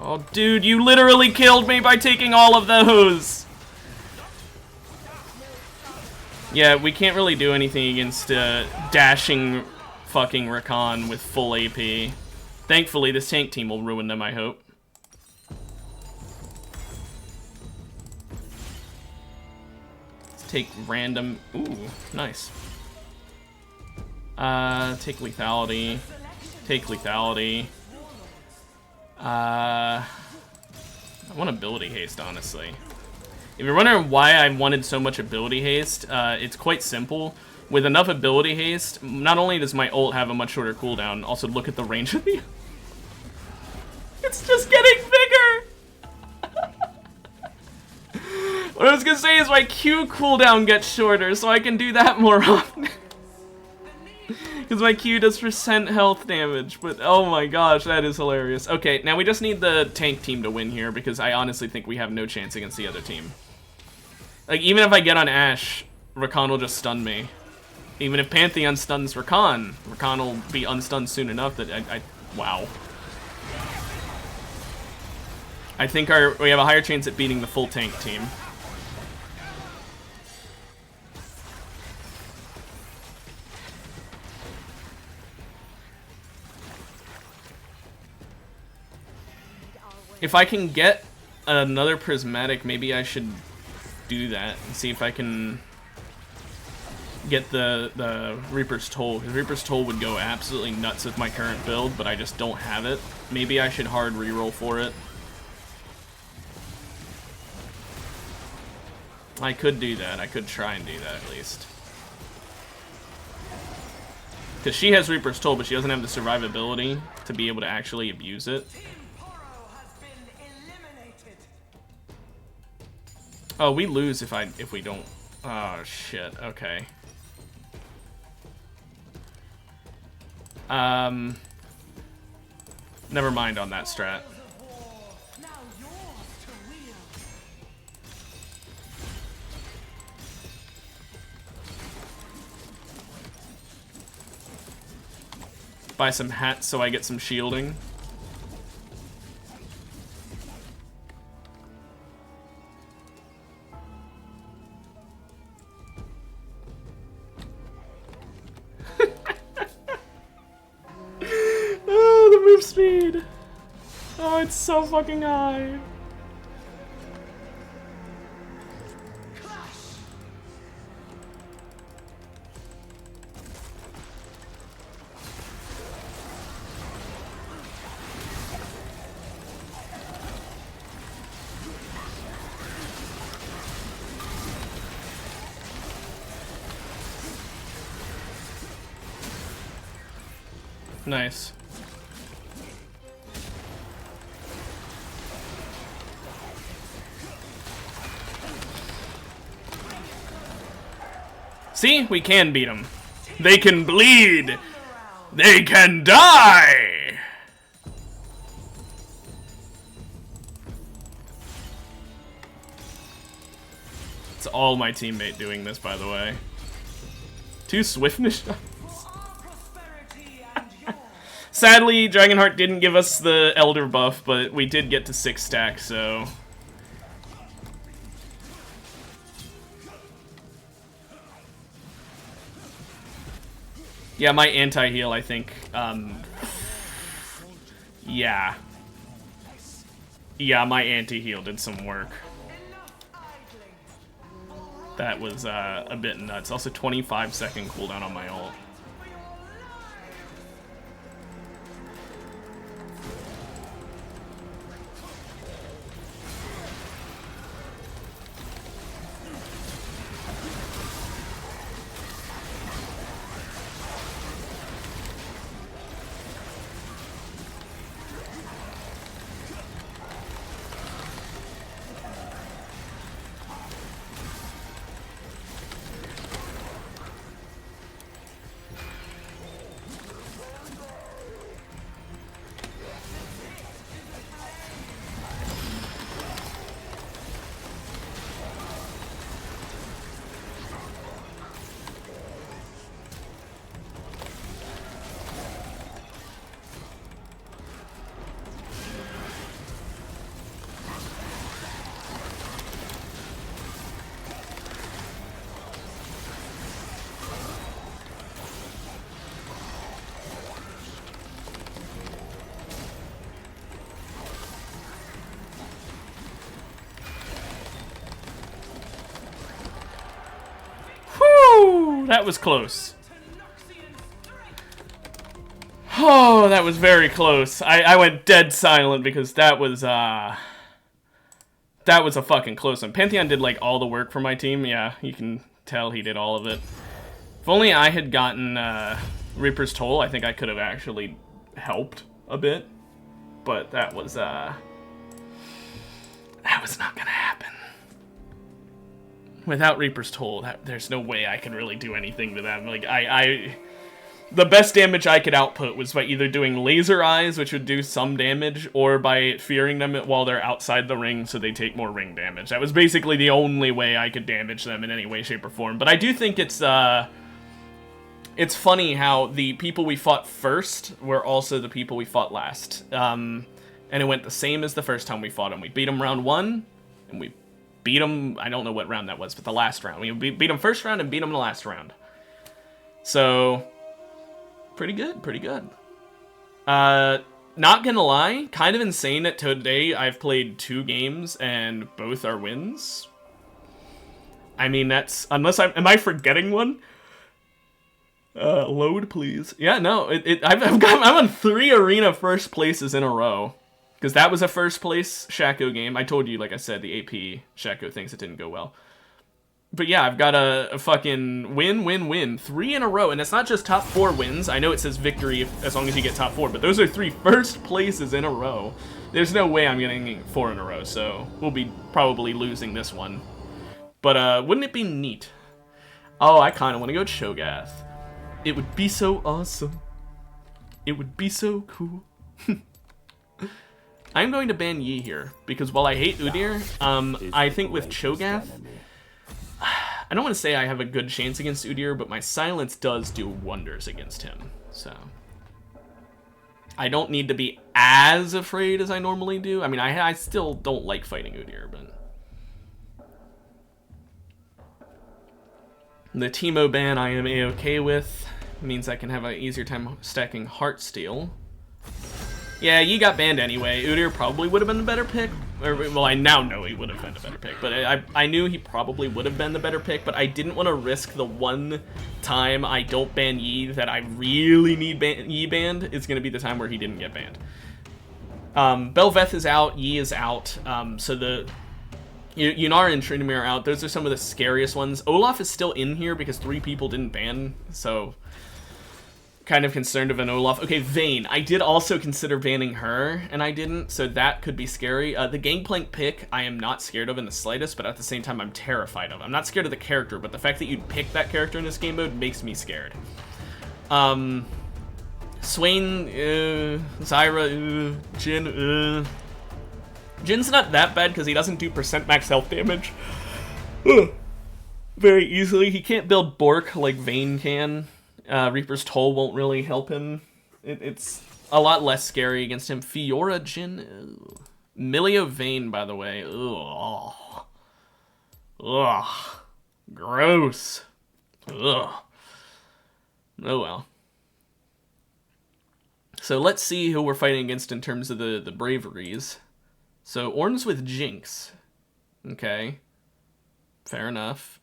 Oh, dude, you literally killed me by taking all of those! Yeah, we can't really do anything against dashing fucking Rakan with full AP. Thankfully, this tank team will ruin them, I hope. Let's take random... Ooh, nice. Take lethality. Take lethality. I want ability haste, honestly. If you're wondering why I wanted so much ability haste, it's quite simple. With enough ability haste, not only does my ult have a much shorter cooldown, also look at the range of the... It's just getting bigger! What I was gonna say is my Q cooldown gets shorter, so I can do that more often. Because my Q does % health damage, but oh my gosh, that is hilarious. Okay, now we just need the tank team to win here, because I honestly think we have no chance against the other team. Like, even if I get on Ashe, Rakan will just stun me. Even if Pantheon stuns Rakan, Rakan will be unstunned soon enough that wow. I think we have a higher chance at beating the full tank team. If I can get another prismatic, maybe I should do that and see if I can get the Reaper's Toll, because Reaper's Toll would go absolutely nuts with my current build, but I just don't have it. Maybe I should hard reroll for it. I could do that. I could try and do that at least. Because she has Reaper's Toll, but she doesn't have the survivability to be able to actually abuse it. Oh, we lose if we don't. Oh shit. Okay. Never mind on that strat. Buy some hats so I get some shielding. Speed. Oh, it's so fucking high. Nice. See? We can beat them. They can bleed. They can die. It's all my teammate doing this, by the way. 2 swiftness shots. Sadly, Dragonheart didn't give us the Elder buff, but we did get to 6 stacks, so... Yeah, my anti-heal, I think, yeah. Yeah, my anti-heal did some work. That was, a bit nuts. Also, 25-second cooldown on my ult. that was close. Oh, that was very close. I went dead silent because that was a fucking close one. Pantheon did, like, all the work for my team. Yeah, you can tell he did all of it. If only I had gotten Reaper's Toll, I think I could have actually helped a bit. But that was not gonna happen. Without Reaper's Toll, there's no way I could really do anything to them. Like, the best damage I could output was by either doing laser eyes, which would do some damage, or by fearing them while they're outside the ring so they take more ring damage. That was basically the only way I could damage them in any way, shape, or form. But I do think it's funny how the people we fought first were also the people we fought last. And it went the same as the first time we fought them. We beat them round 1, and we beat them, I don't know what round that was, but the last round. We beat them first round and beat them the last round. So, pretty good, pretty good. Not gonna lie, kind of insane that today I've played 2 games and both are wins. I mean, that's, unless am I forgetting one? Load, please. Yeah, no, I'm on 3 arena first places in a row. Because that was a first place Shaco game. I told you, like I said, the AP Shaco things that didn't go well. But yeah, I've got a fucking win. 3 in a row. And it's not just top 4 wins. I know it says victory as long as you get top 4. But those are 3 first places in a row. There's no way I'm getting 4 in a row. So we'll be probably losing this one. But wouldn't it be neat? Oh, I kind of want to go Cho'Gath. It would be so awesome. It would be so cool. I'm going to ban Yi here, because while I hate Udyr, I think with Cho'Gath, I don't want to say I have a good chance against Udyr, but my silence does do wonders against him, so. I don't need to be as afraid as I normally do. I mean, I still don't like fighting Udyr, but. The Teemo ban I am A-okay with. Means I can have an easier time stacking Heartsteel. Yeah, Yi got banned anyway. Udyr probably would have been the better pick. Or, well, I now know he would have been the better pick. But I knew he probably would have been the better pick. But I didn't want to risk the one time I don't ban Yi that I really need Yi banned. It's going to be the time where he didn't get banned. Bel'Veth is out. Yi is out. So the Yunar and Tryndamere are out. Those are some of the scariest ones. Olaf is still in here because 3 people didn't ban. So kind of concerned of an Olaf. Okay, Vayne. I did also consider banning her, and I didn't, so that could be scary. The Gangplank pick, I am not scared of in the slightest, but at the same time, I'm terrified of. I'm not scared of the character, but the fact that you'd pick that character in this game mode makes me scared. Swain, Zyra, Jhin, Jin's not that bad because he doesn't do percent max health damage very easily. He can't build Bork like Vayne can. Reaper's Toll won't really help him. It's a lot less scary against him. Fiora Jhin. Milio Vayne, by the way. Ugh. Gross. Ugh. Oh well. So let's see who we're fighting against in terms of the braveries. So Ornn's with Jinx. Okay. Fair enough.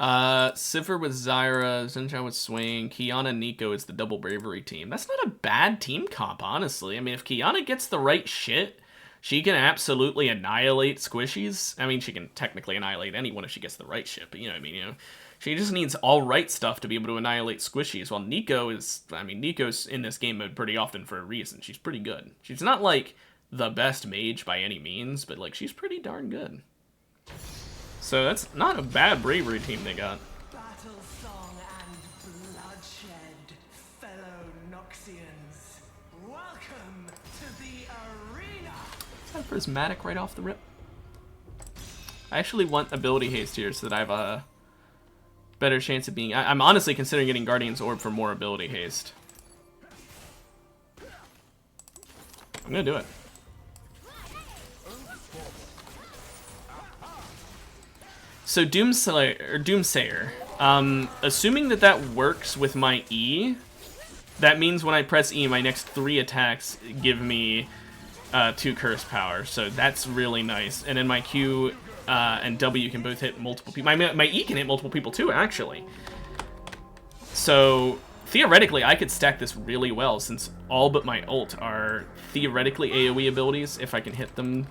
Sivir with Zyra, Zenchao with Swain, Qiyana Nico is the double bravery team. That's not a bad team comp, honestly. I mean, if Qiyana gets the right shit, she can absolutely annihilate squishies. I mean, she can technically annihilate anyone if she gets the right shit, but you know what I mean, you know. She just needs all right stuff to be able to annihilate squishies, while Nico is, I mean, Nico's in this game mode pretty often for a reason. She's pretty good. She's not, like, the best mage by any means, but, like, she's pretty darn good. So that's not a bad bravery team they got. Battle song and bloodshed, fellow Noxians. Welcome to the arena. Is that prismatic right off the rip? I actually want ability haste here so that I have a better chance of being... I'm honestly considering getting Guardian's Orb for more ability haste. I'm gonna do it. So Doomsayer, assuming that works with my E, that means when I press E, my next 3 attacks give me 2 curse power. So that's really nice. And then my Q and W can both hit multiple people. My E can hit multiple people too, actually. So theoretically, I could stack this really well since all but my ult are theoretically AoE abilities if I can hit them.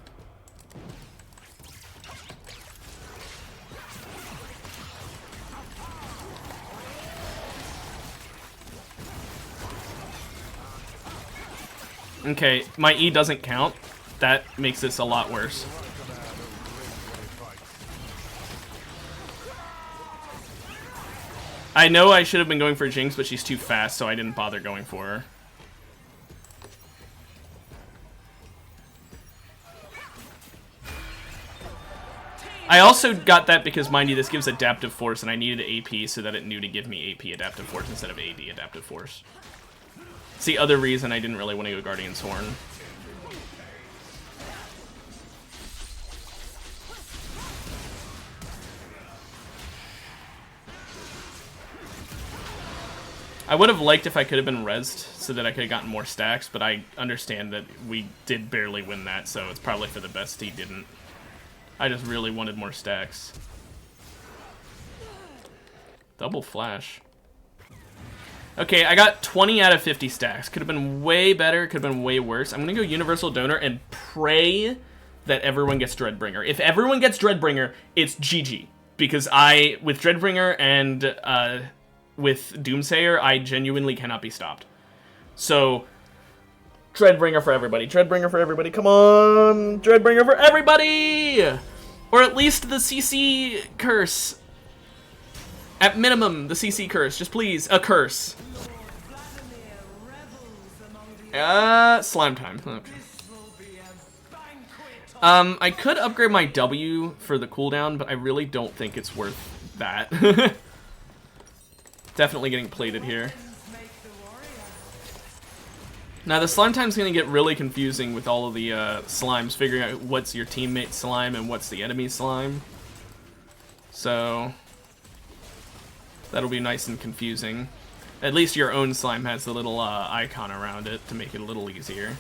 Okay, my E doesn't count. That makes this a lot worse. I know I should have been going for Jinx, but she's too fast, so I didn't bother going for her. I also got that because, mind you, this gives Adaptive Force, and I needed AP so that it knew to give me AP Adaptive Force instead of AD Adaptive Force. It's the other reason I didn't really want to go Guardian's Horn. I would have liked if I could have been rezzed so that I could have gotten more stacks, but I understand that we did barely win that, so it's probably for the best he didn't. I just really wanted more stacks. Double flash. Okay, I got 20 out of 50 stacks. Could have been way better, could have been way worse. I'm gonna go Universal Donor and pray that everyone gets Dreadbringer. If everyone gets Dreadbringer, it's GG. Because with Dreadbringer and with Doomsayer, I genuinely cannot be stopped. So, Dreadbringer for everybody. Dreadbringer for everybody. Come on! Dreadbringer for everybody! Or at least the CC curse. At minimum, the CC curse. Just please, a curse. Slime time. Okay. I could upgrade my W for the cooldown, but I really don't think it's worth that. Definitely getting plated here. Now, the slime time's going to get really confusing with all of the slimes, figuring out what's your teammate slime and what's the enemy slime. So, that'll be nice and confusing. At least your own slime has the little icon around it to make it a little easier.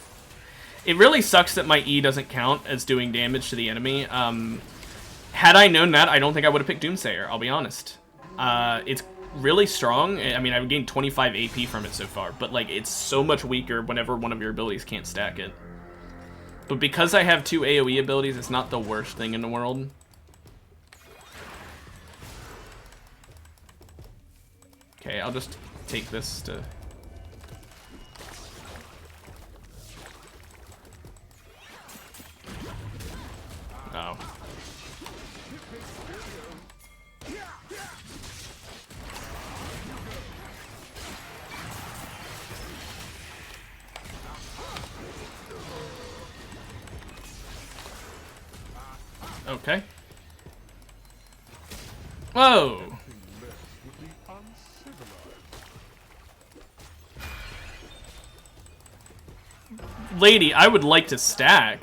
It really sucks that my E doesn't count as doing damage to the enemy. Had I known that, I don't think I would have picked Doomsayer, I'll be honest. It's really strong. I mean, I've gained 25 AP from it so far, but like it's so much weaker whenever one of your abilities can't stack it. But because I have 2 AoE abilities, it's not the worst thing in the world. Okay, I'll just take this to... Oh. Okay. Whoa! Lady, I would like to stack.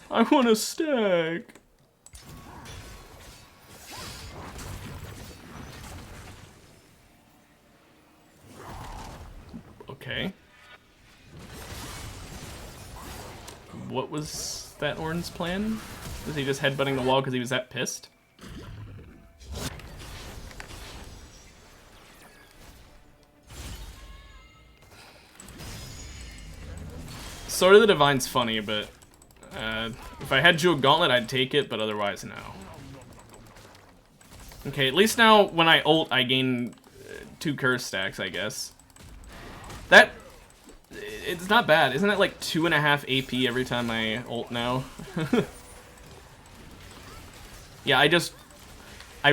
I want to stack. Okay. What was that Orin's plan? Was he just headbutting the wall because he was that pissed? Sword of the Divine's funny, but if I had Jewel Gauntlet, I'd take it, but otherwise, no. Okay, at least now when I ult, I gain 2 curse stacks, I guess. That... It's not bad. Isn't that like 2.5 AP every time I ult now? Yeah, I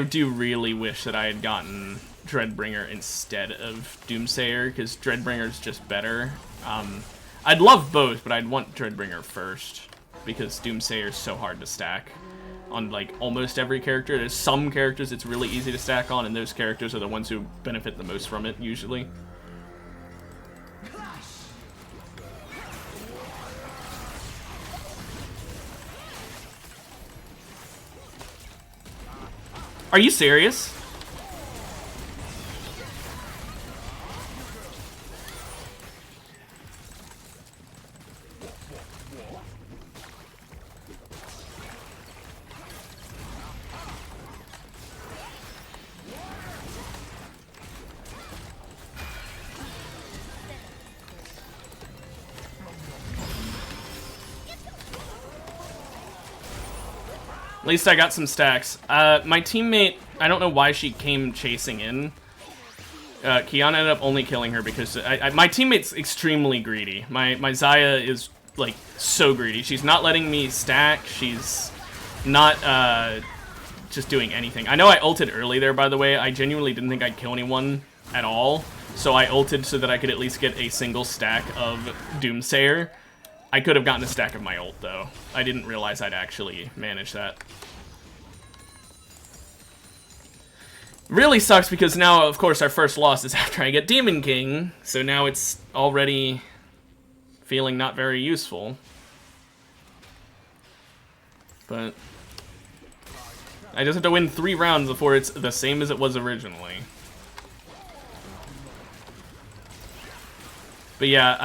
do really wish that I had gotten Dreadbringer instead of Doomsayer, because Dreadbringer's just better. I'd love both, but I'd want Dreadbringer first, because Doomsayer's so hard to stack on like almost every character. There's some characters it's really easy to stack on, and those characters are the ones who benefit the most from it, usually. Are you serious? At least I got some stacks. My teammate, I don't know why she came chasing in. Kiana ended up only killing her because my teammate's extremely greedy. My Xayah is, like, so greedy. She's not letting me stack. She's not just doing anything. I know I ulted early there, by the way. I genuinely didn't think I'd kill anyone at all. So I ulted so that I could at least get a single stack of Doomsayer. I could have gotten a stack of my ult, though. I didn't realize I'd actually manage that. Really sucks because now, of course, our first loss is after I get Demon King. So now it's already feeling not very useful. But I just have to win 3 rounds before it's the same as it was originally. But yeah,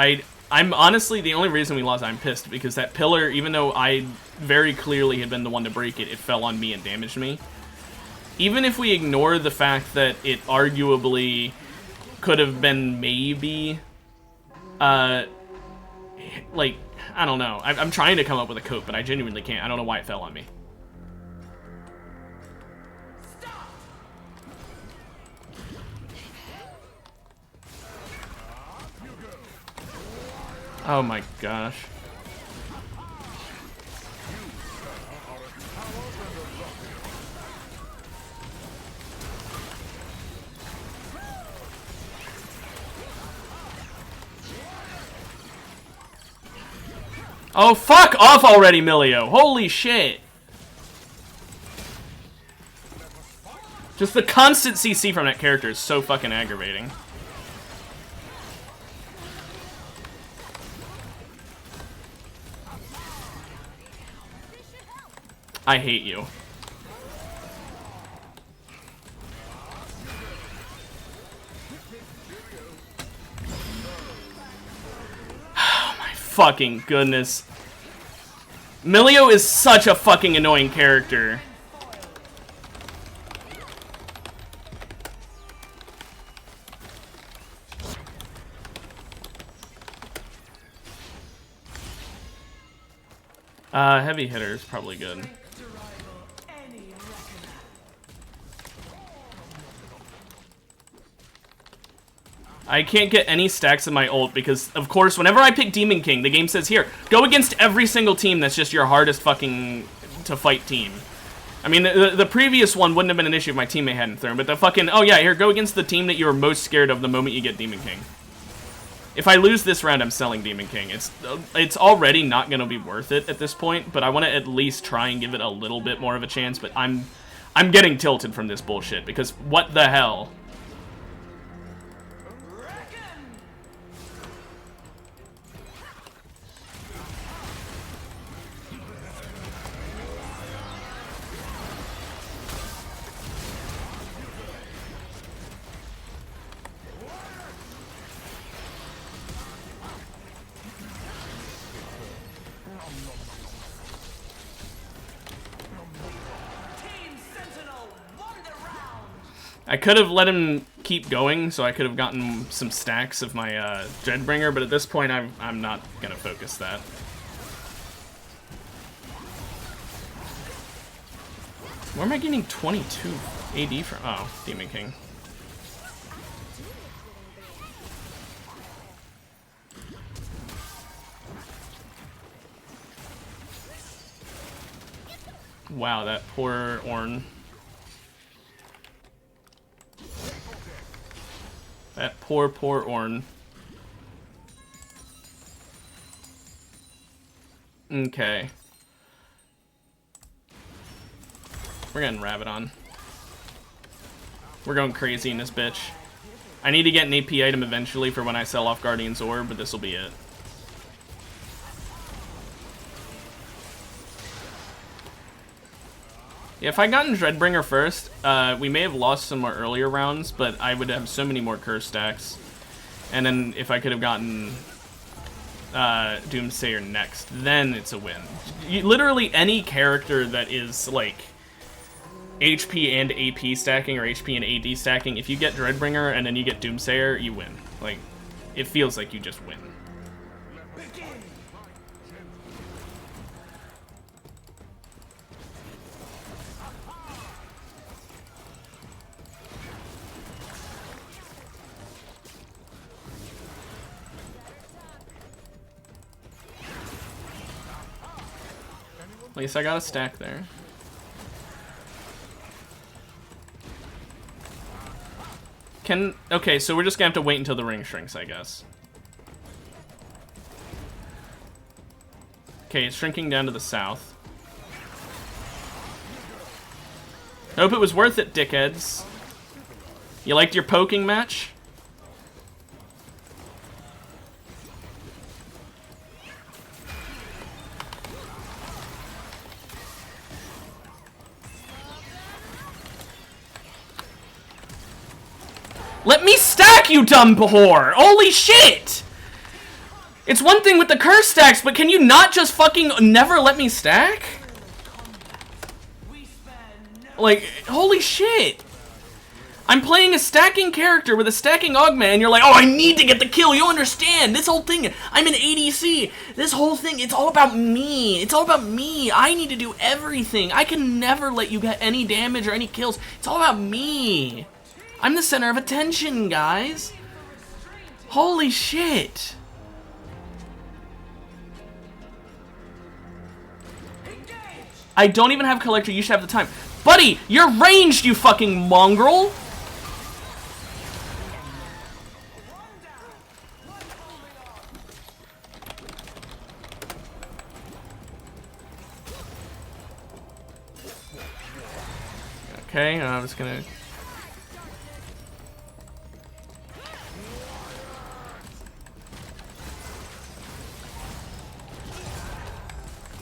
I'm honestly, the only reason we lost, I'm pissed, because that pillar, even though I very clearly had been the one to break it, it fell on me and damaged me. Even if we ignore the fact that it arguably could have been maybe, like, I don't know. I'm trying to come up with a cope, but I genuinely can't. I don't know why it fell on me. Oh my gosh. Oh, fuck off already, Milio. Holy shit. Just the constant CC from that character is so fucking aggravating. I hate you. Oh my fucking goodness. Milio is such a fucking annoying character. Heavy hitter is probably good. I can't get any stacks of my ult because, of course, whenever I pick Demon King, the game says, here, go against every single team that's just your hardest fucking to fight team. I mean, the previous one wouldn't have been an issue if my teammate hadn't thrown, but the fucking, oh yeah, here, go against the team that you are most scared of the moment you get Demon King. If I lose this round, I'm selling Demon King. It's already not going to be worth it at this point, but I want to at least try and give it a little bit more of a chance, but I'm getting tilted from this bullshit, because what the hell? I could have let him keep going, so I could have gotten some stacks of my Dreadbringer, but at this point, I'm not gonna focus that. Where am I getting 22 AD from? Oh, Demon King. Wow, that poor Ornn. That poor Ornn. Okay. We're getting Rabadon. We're going crazy in this bitch. I need to get an AP item eventually for when I sell off Guardian's Orb, but this will be it. Yeah, if I gotten Dreadbringer first, we may have lost some more earlier rounds, but I would have so many more curse stacks. And then if I could have gotten Doomsayer next, then it's a win. Literally any character that is, like, HP and AP stacking or HP and AD stacking, if you get Dreadbringer and then you get Doomsayer, you win. Like, it feels like you just win. At least I got a stack there. Okay, so we're just gonna have to wait until the ring shrinks, I guess. Okay, it's shrinking down to the south. Hope it was worth it, dickheads. You liked your poking match? Let me stack, you dumb whore! Holy shit! It's one thing with the curse stacks, but can you not just fucking never let me stack? Like, holy shit! I'm playing a stacking character with a stacking augment, and you're like, oh, I need to get the kill. You understand? This whole thing, I'm an ADC. This whole thing, it's all about me. It's all about me. I need to do everything. I can never let you get any damage or any kills. It's all about me. I'm the center of attention, guys. Holy shit. I don't even have collector. You should have the time. Buddy, you're ranged, you fucking mongrel. Okay, I'm just gonna...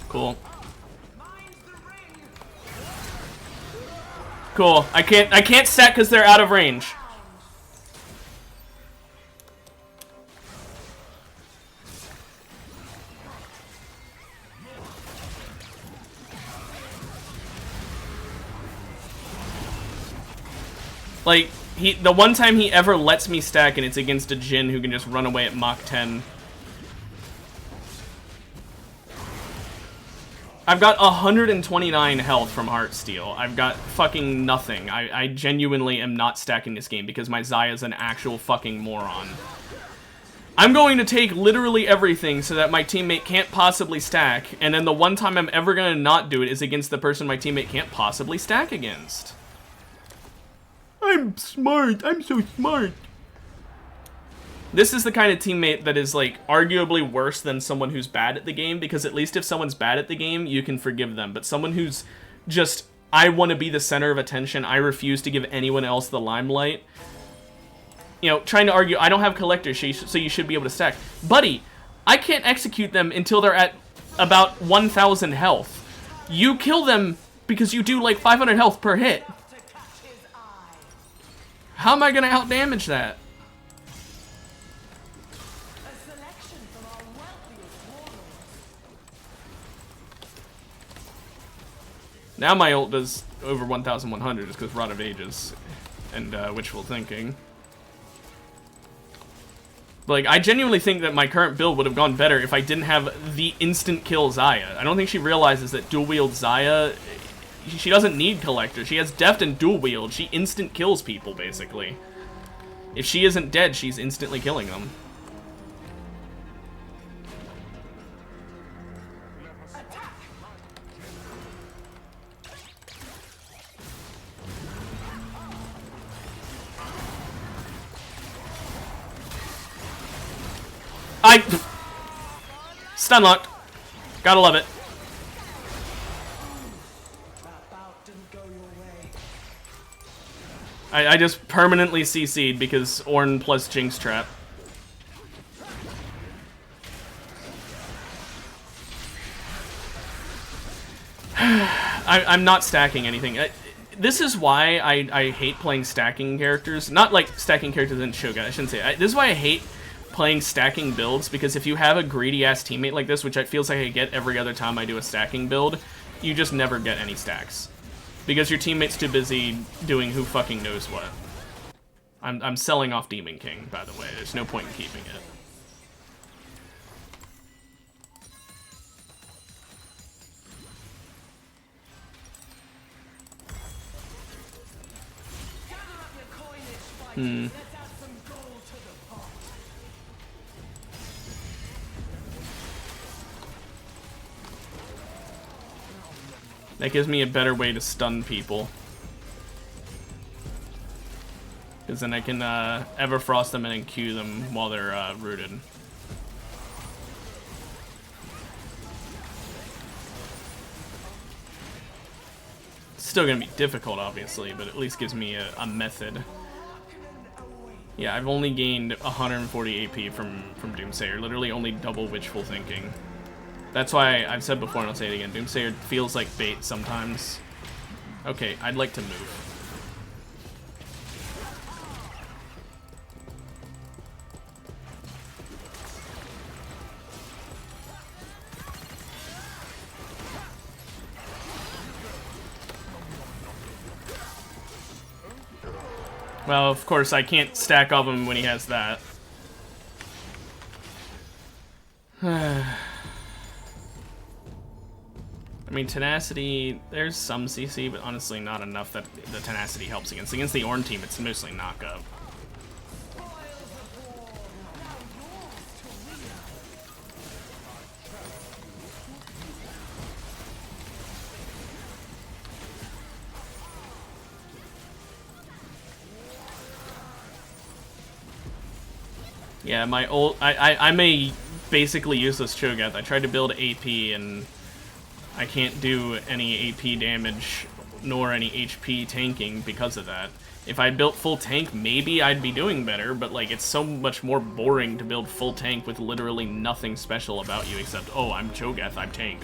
Cool. Cool. I can't stack because they're out of range. Like, the one time he ever lets me stack, and it's against a Jhin who can just run away at Mach 10. I've got 129 health from Heartsteel. I've got fucking nothing. I genuinely am not stacking this game because my Xayah's an actual fucking moron. I'm going to take literally everything so that my teammate can't possibly stack, and then the one time I'm ever going to not do it is against the person my teammate can't possibly stack against. I'm smart. I'm so smart. This is the kind of teammate that is, like, arguably worse than someone who's bad at the game, because at least if someone's bad at the game, you can forgive them. But someone who's just, I want to be the center of attention, I refuse to give anyone else the limelight. You know, trying to argue, I don't have collectors, so you should be able to stack. Buddy, I can't execute them until they're at about 1,000 health. You kill them because you do, like, 500 health per hit. How am I going to outdamage that? Now my ult does over 1,100 just because Rod of Ages and Wishful Thinking. Like, I genuinely think that my current build would have gone better if I didn't have the instant kill Xayah. I don't think she realizes that dual wield Xayah, she doesn't need collector. She has deft and dual wield. She instant kills people, basically. If she isn't dead, she's instantly killing them. Stun locked. Gotta love it. I just permanently CC'd because Ornn plus Jinx Trap. I'm not stacking anything. This is why I hate playing stacking characters. Not like stacking characters in Shogun, I shouldn't say. This is why I hate playing stacking builds, because if you have a greedy-ass teammate like this, which it feels like I get every other time I do a stacking build, you just never get any stacks. Because your teammate's too busy doing who fucking knows what. I'm selling off Demon King, by the way. There's no point in keeping it. That gives me a better way to stun people. Because then I can Everfrost them and then Q them while they're rooted. Still gonna be difficult, obviously, but at least gives me a method. Yeah, I've only gained 140 AP from Doomsayer, literally only double Witchful Thinking. That's why I've said before, and I'll say it again, Doomsayer feels like bait sometimes. Okay, I'd like to move. Well, of course, I can't stack off him when he has that. I mean, Tenacity, there's some CC, but honestly not enough that the Tenacity helps against. Against the Ornn team, it's mostly knockup. Yeah, my ult, I may basically use this Cho'Gath. I tried to build AP and I can't do any AP damage nor any HP tanking because of that. If I built full tank, maybe I'd be doing better, but like it's so much more boring to build full tank with literally nothing special about you except, oh, I'm Cho'Gath, I'm tank.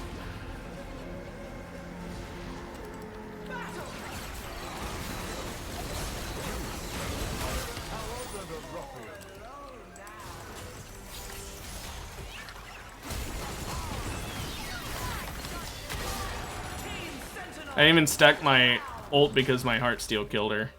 I didn't even stack my ult because my Heartsteel killed her.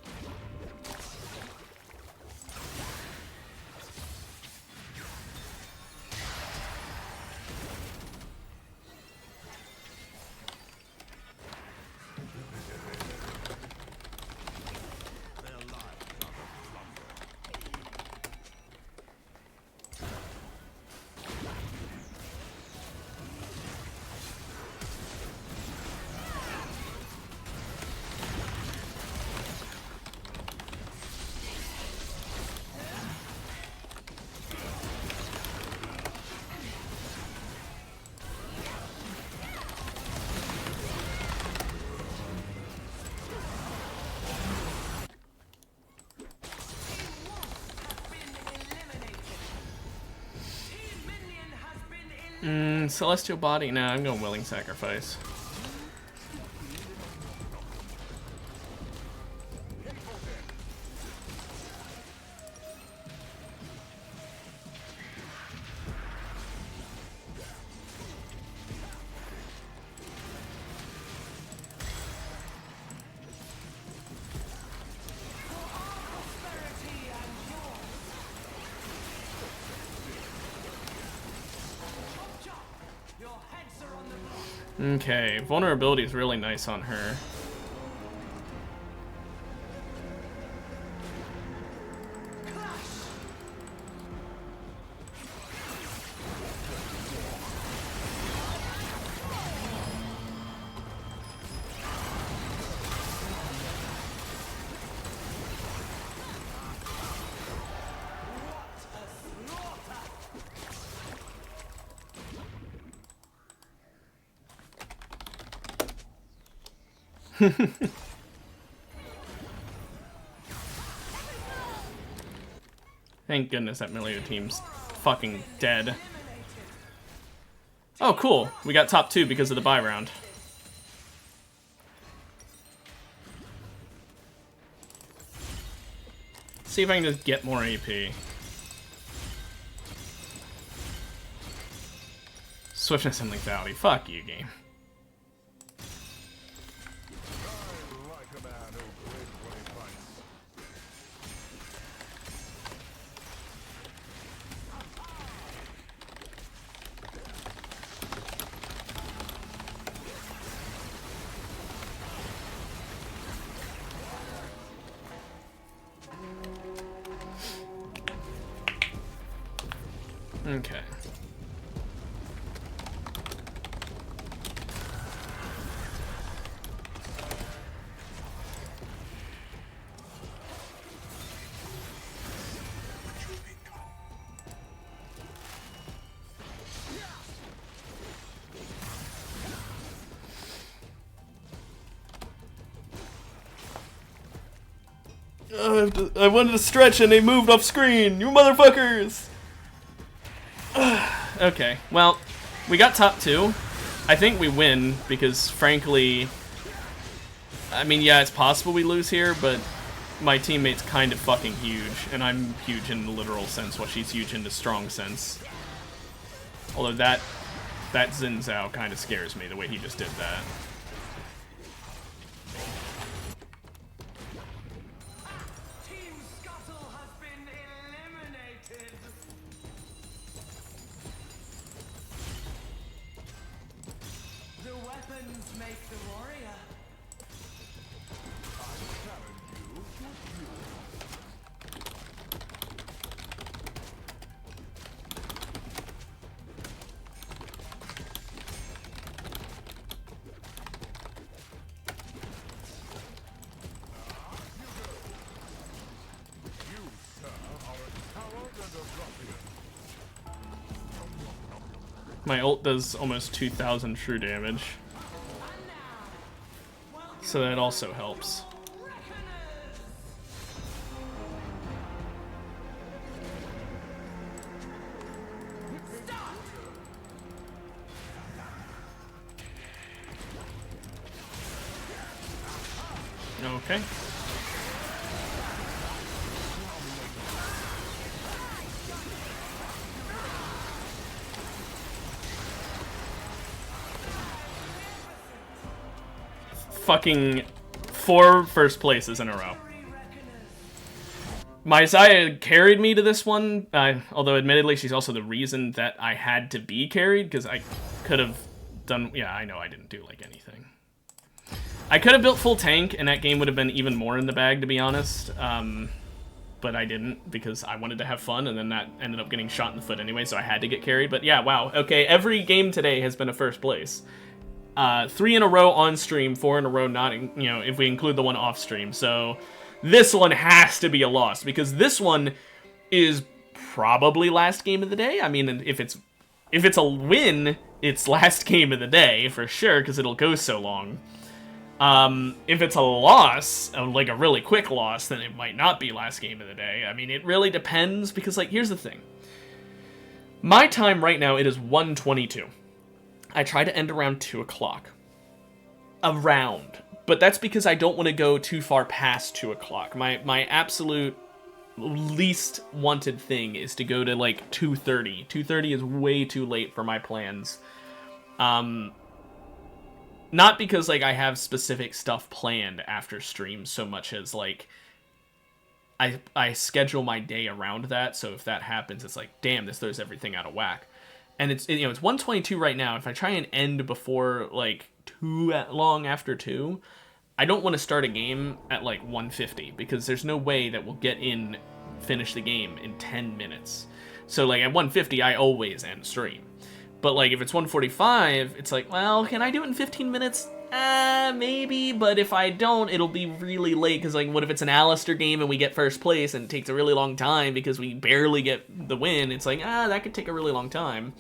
Celestial Body? Nah, I'm going Willing Sacrifice. Okay, vulnerability is really nice on her. Thank goodness that Melio team's fucking dead. Oh, cool. We got top 2 because of the bye round. See if I can just get more AP. Swiftness and lethality. Fuck you, game. Okay. I wanted to stretch and they moved off screen. You motherfuckers! Okay, well, we got top 2. I think we win because, frankly, I mean, yeah, it's possible we lose here, but my teammate's kind of fucking huge, and I'm huge in the literal sense, while she's huge in the strong sense. Although that Xin Zhao kind of scares me, the way he just did that. Team Scuttle has been eliminated. The weapons make the warrior. My ult does almost 2,000 true damage, so that also helps. Okay. Fucking 4 first places in a row. My Xayah carried me to this one, although admittedly she's also the reason that I had to be carried, because I could have done... Yeah, I know I didn't do, like, anything. I could have built full tank, and that game would have been even more in the bag, to be honest. But I didn't, because I wanted to have fun, and then that ended up getting shot in the foot anyway, so I had to get carried. But yeah, wow. Okay, every game today has been a first place. 3 in a row on stream, 4 in a row not, you know, if we include the one off stream. So this one has to be a loss, because this one is probably last game of the day. I mean, if it's a win, it's last game of the day for sure, because it'll go so long. If it's a loss, like a really quick loss, then it might not be last game of the day. I mean, it really depends, because, like, here's the thing. My time right now, it is 1:22. I try to end around 2 o'clock. Around. But that's because I don't want to go too far past 2 o'clock. My absolute least wanted thing is to go to, like, 2:30. 2:30 is way too late for my plans. Not because, like, I have specific stuff planned after stream so much as, like, I schedule my day around that, so if that happens, it's like, damn, this throws everything out of whack. And it's 1:22 right now. If I try and end before, like, too long after 2, I don't want to start a game at, like, 1:50, because there's no way that we'll finish the game in 10 minutes. So, like, at 1:50, I always end stream. But, like, if it's 1:45, it's like, well, can I do it in 15 minutes? Maybe, but if I don't, it'll be really late, because, like, what if it's an Alistair game and we get first place and it takes a really long time because we barely get the win? It's like, that could take a really long time.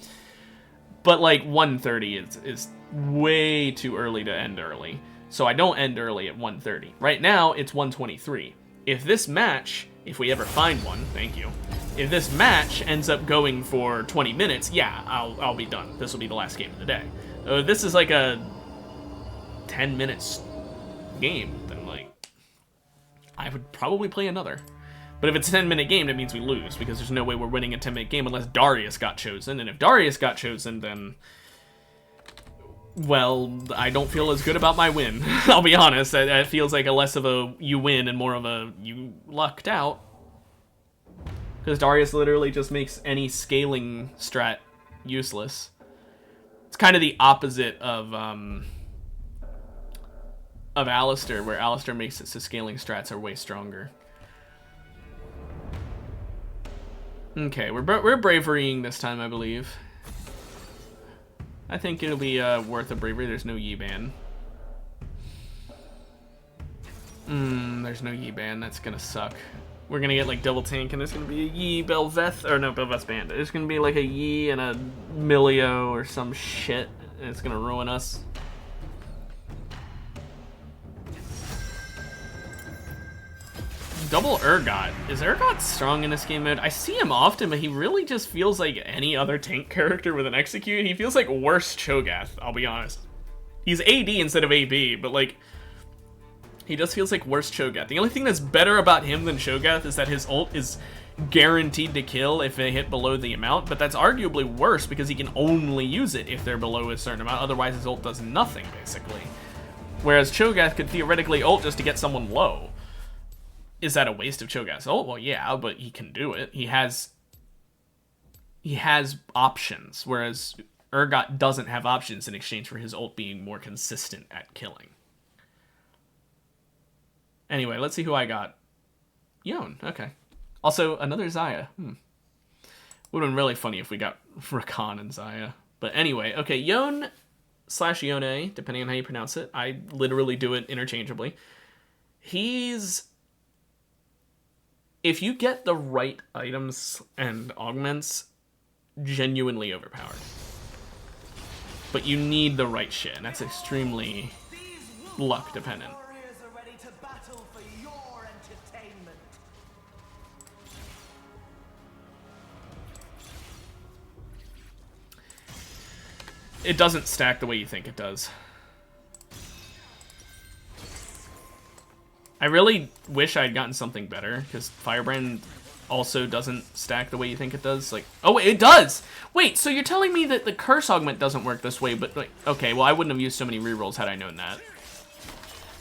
But, like, 1:30 is way too early to end early, so I don't end early at 1:30. Right now, it's 1:23. If this match, if we ever find one, thank you, if this match ends up going for 20 minutes, yeah, I'll be done. This will be the last game of the day. This is like a 10 minutes game, then, like, I would probably play another. But if it's a 10-minute game, that means we lose, because there's no way we're winning a 10-minute game unless Darius got chosen. And if Darius got chosen, then, well, I don't feel as good about my win. I'll be honest. It feels like a less of a you win and more of a you lucked out. Because Darius literally just makes any scaling strat useless. It's kind of the opposite of Alistair, where Alistair makes it so scaling strats are way stronger. Okay, we're braverying this time, I believe. I think it'll be worth a bravery. There's no Yi ban. There's no Yi ban. That's gonna suck. We're gonna get, like, double tank, and there's gonna be a Yi Bel'Veth, or no, Bel'Veth's banned. There's gonna be, like, a Yi and a Milio or some shit, and it's gonna ruin us. Double Urgot. Is Urgot strong in this game mode? I see him often, but he really just feels like any other tank character with an execute. He feels like worse Cho'Gath, I'll be honest. He's AD instead of AB, but like, he just feels like worse Cho'Gath. The only thing that's better about him than Cho'Gath is that his ult is guaranteed to kill if they hit below the amount, but that's arguably worse because he can only use it if they're below a certain amount. Otherwise, his ult does nothing, basically. Whereas Cho'Gath could theoretically ult just to get someone low. Is that a waste of Cho'Gath's ult? Well, yeah, but he can do it. He has options, whereas Urgot doesn't have options in exchange for his ult being more consistent at killing. Anyway, let's see who I got. Yone, okay. Also, another Xayah. Would have been really funny if we got Rakan and Xayah. But anyway, okay, Yone / Yone, depending on how you pronounce it. I literally do it interchangeably. He's... If you get the right items and augments, genuinely overpowered. But you need the right shit, and that's extremely luck dependent. It doesn't stack the way you think it does. I really wish I'd gotten something better, because Firebrand also doesn't stack the way you think it does. Like, oh, it does! Wait, so you're telling me that the curse augment doesn't work this way, but, like, okay, well, I wouldn't have used so many rerolls had I known that.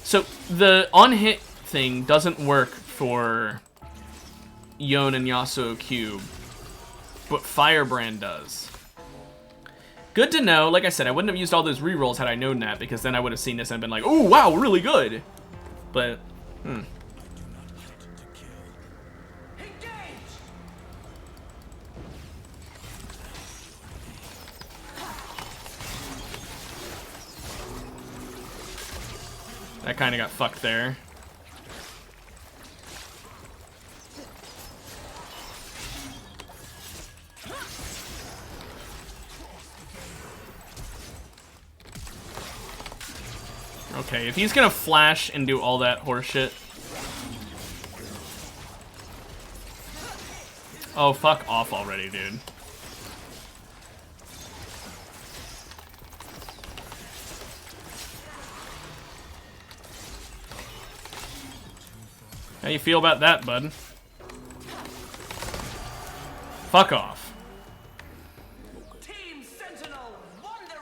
So, the on-hit thing doesn't work for Yone and Yasuo Cube, but Firebrand does. Good to know. Like I said, I wouldn't have used all those rerolls had I known that, because then I would have seen this and been like, oh, wow, really good! But, that kind of got fucked there. Okay, if he's gonna flash and do all that horseshit. Oh, fuck off already, dude. How you feel about that, bud? Fuck off.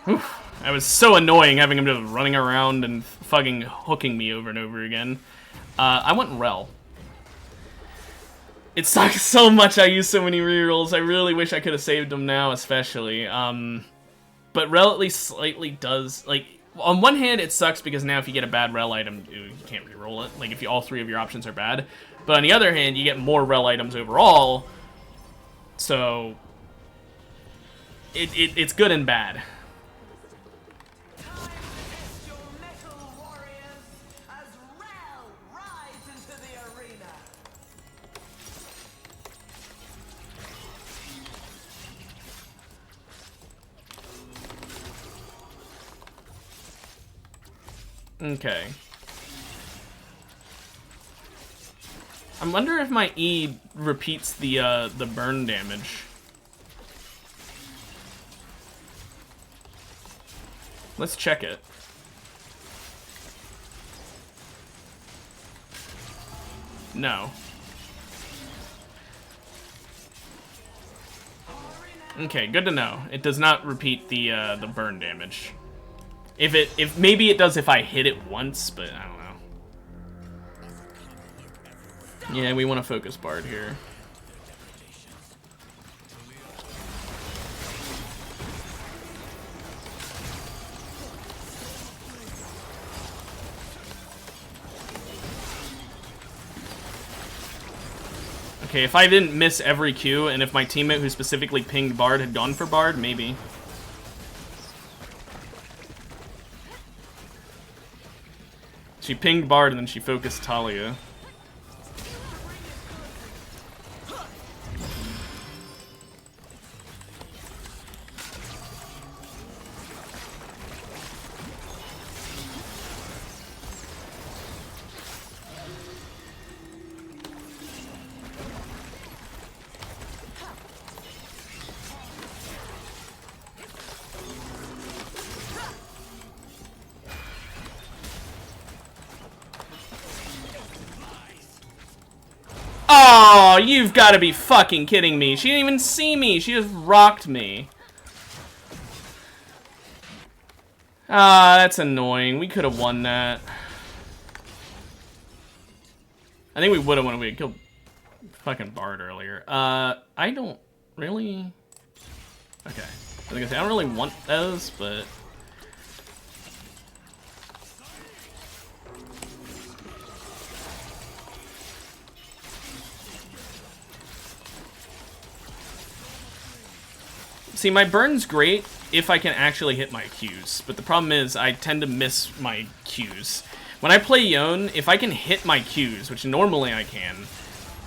Oof. That was so annoying having him just running around and fucking hooking me over and over again. I went Rel. It sucks so much I use so many rerolls. I really wish I could have saved them now, especially. But Rel at least slightly does, like, on one hand it sucks because now if you get a bad Rel item, you can't reroll it. Like, if all three of your options are bad. But on the other hand, you get more Rel items overall. So, it's good and bad. Okay. I wonder if my E repeats the burn damage. Let's check it. No. Okay, good to know. It does not repeat the burn damage. If maybe it does if I hit it once, but I don't know. Yeah, we want to focus Bard here. Okay, if I didn't miss every Q, and if my teammate who specifically pinged Bard had gone for Bard, maybe. She pinged Bard and then she focused Talia. you've got to be fucking kidding me. She didn't even see me. She just rocked me. Ah, that's annoying. We could have won that. I think we would have won if we had killed fucking Bard earlier. I don't really... Okay. I was gonna say, I don't really want those, but... See, my burn's great if I can actually hit my Qs, but the problem is I tend to miss my Qs. When I play Yone, if I can hit my Qs, which normally I can,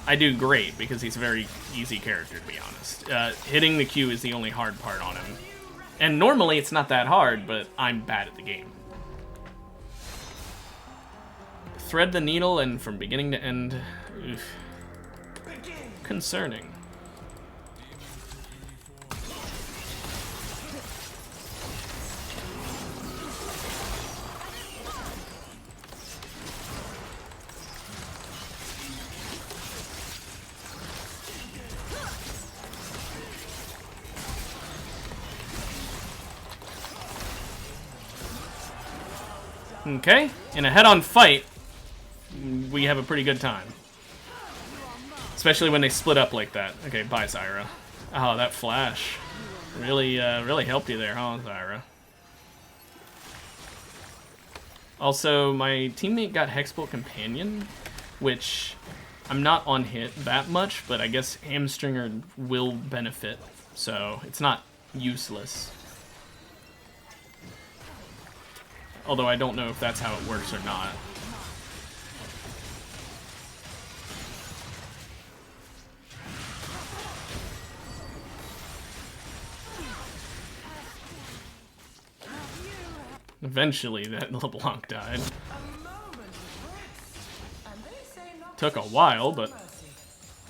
I do great because he's a very easy character, to be honest. Hitting the Q is the only hard part on him. And normally it's not that hard, but I'm bad at the game. Thread the needle and from beginning to end, oof. Concerning. Okay, in a head-on fight, we have a pretty good time. Especially when they split up like that. Okay, bye, Zyra. Oh, that flash. Really, really helped you there, huh, Zyra? Also, my teammate got Hexbolt Companion, which I'm not on hit that much, but I guess Hamstringer will benefit, so it's not useless. Although I don't know if that's how it works or not. Eventually, that LeBlanc died. Took a while, but...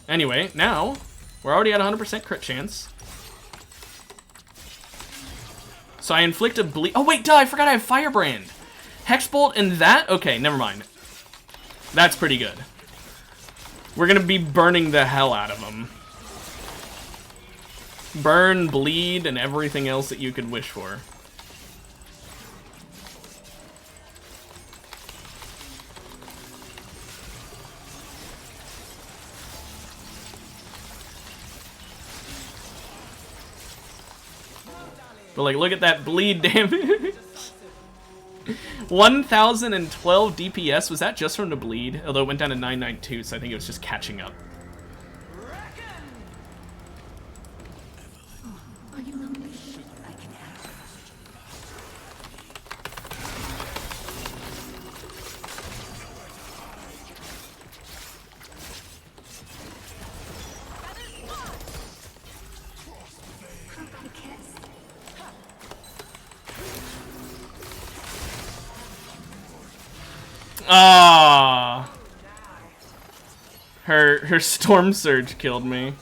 Anyway, now, we're already at 100% crit chance. So I inflict a bleed. Oh wait, duh, I forgot I have Firebrand. Hexbolt and that? Okay, never mind. That's pretty good. We're gonna be burning the hell out of them. Burn, bleed, and everything else that you could wish for. But like, look at that bleed damage. 1,012 DPS, was that just from the bleed? Although it went down to 992, so I think it was just catching up. Ah, her storm surge killed me.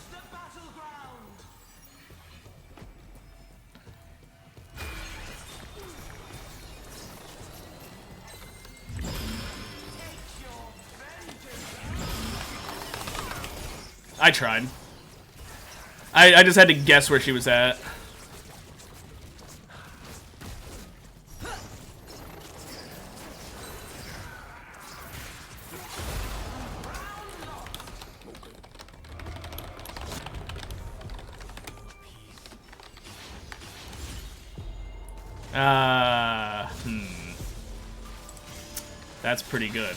I tried. I just had to guess where she was at. That's pretty good.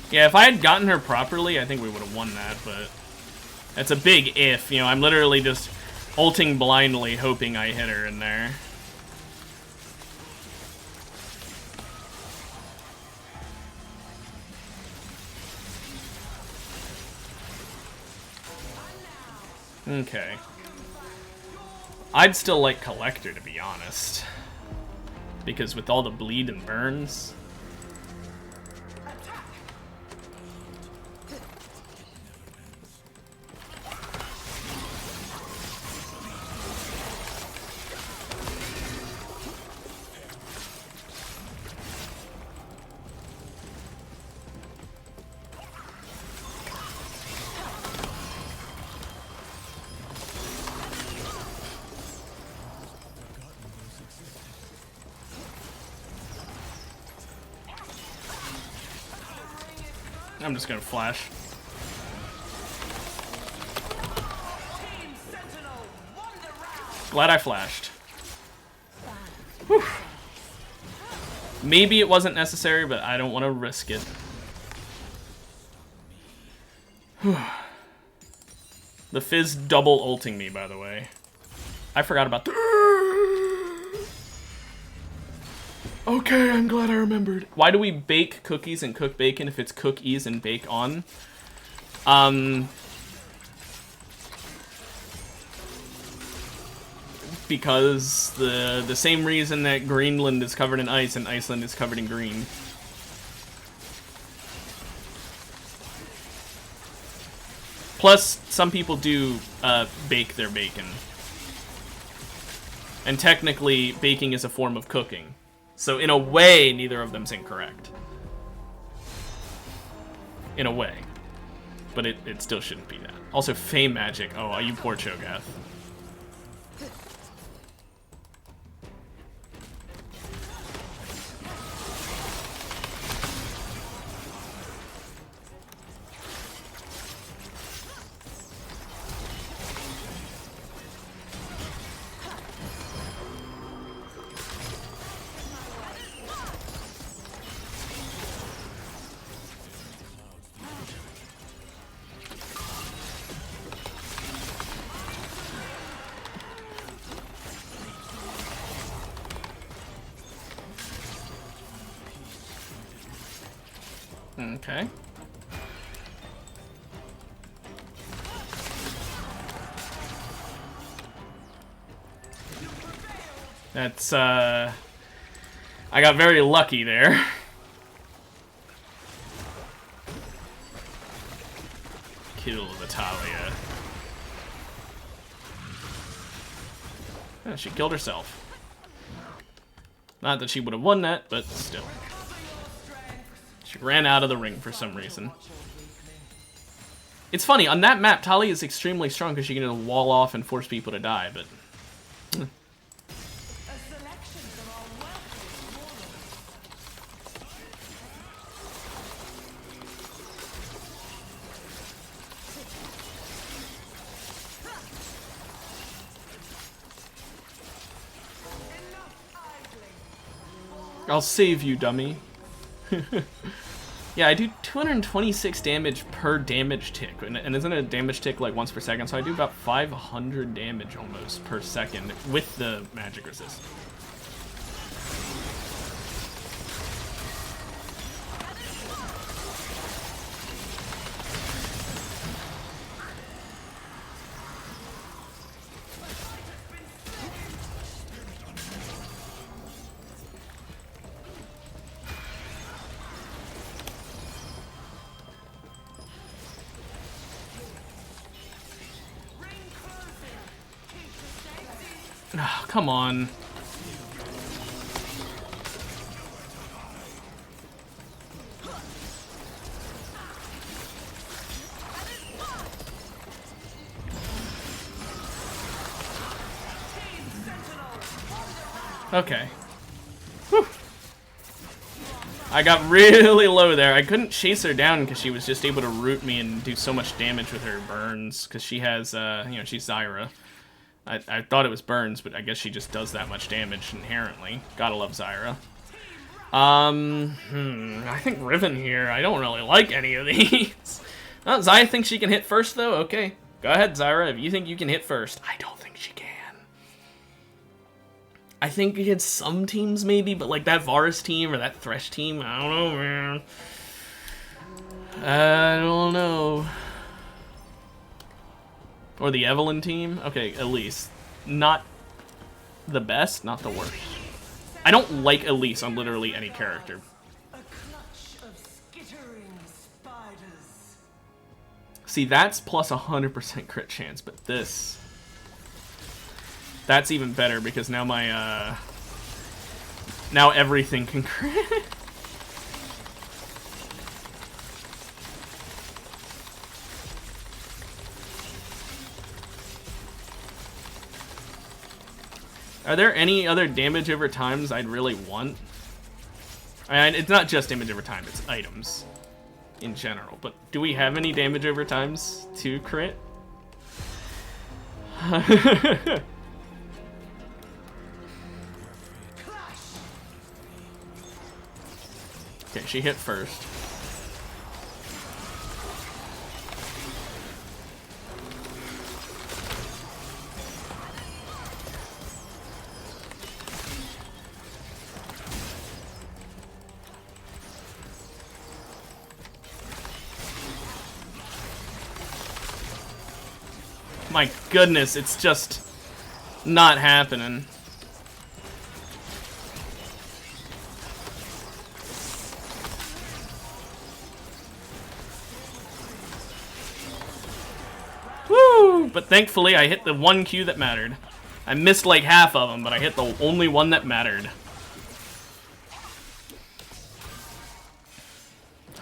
Yeah, if I had gotten her properly, I think we would have won that, but that's a big if. You know, I'm literally just ulting blindly, hoping I hit her in there. Okay. I'd still like Collector, to be honest. Because with all the bleed and burns... I'm just gonna flash. Glad I flashed. Whew. Maybe it wasn't necessary, but I don't want to risk it. The Fizz double ulting me, by the way. I forgot about Okay, I'm glad I remembered. Why do we bake cookies and cook bacon if it's cookies and bake on? Because the same reason that Greenland is covered in ice and Iceland is covered in green. Plus, some people do bake their bacon. And technically, baking is a form of cooking. So in a way, neither of them's incorrect. In a way. But it still shouldn't be that. Also, Fame Magic. Oh, you poor Cho'Gath. Okay. That's, I got very lucky there. Kill Natalia. Yeah, she killed herself. Not that she would have won that, but still. She ran out of the ring for some reason. It's funny, on that map, Talia is extremely strong because she can just wall off and force people to die, but... I'll save you, dummy. Yeah, I do 226 damage per damage tick, and isn't a damage tick like once per second? So I do about 500 damage almost per second with the magic resist. Oh, come on. Okay. Whew. I got really low there. I couldn't chase her down because she was just able to root me and do so much damage with her burns because she has, you know, she's Zyra. I thought it was burns, but I guess she just does that much damage inherently. Gotta love Zyra. I think Riven here. I don't really like any of these. Oh, Zyra thinks she can hit first, though? Okay. Go ahead, Zyra, if you think you can hit first. I don't think she can. I think against some teams, maybe, but like that Varus team or that Thresh team, I don't know, man. I don't know. Or the Evelyn team? Okay, Elise. Not the best, not the worst. I don't like Elise on literally any character. A clutch of skittering spiders. See, that's plus 100% crit chance, but this... That's even better because now my, now everything can crit. Are there any other damage over times I'd really want? I mean, it's not just damage over time, it's items. in general. But do we have any damage over times to crit? Okay, she hit first. My goodness, it's just not happening. Woo! But thankfully, I hit the one Q that mattered. I missed like half of them, but I hit the only one that mattered.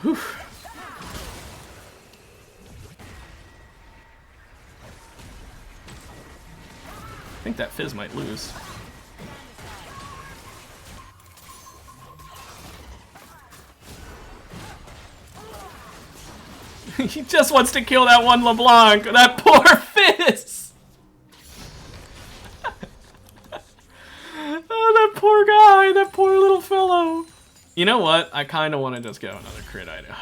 Whew. I think that Fizz might lose. He just wants to kill that one LeBlanc. That poor Fizz. Oh, that poor guy. That poor little fellow. You know what? I kind of want to just go another crit item.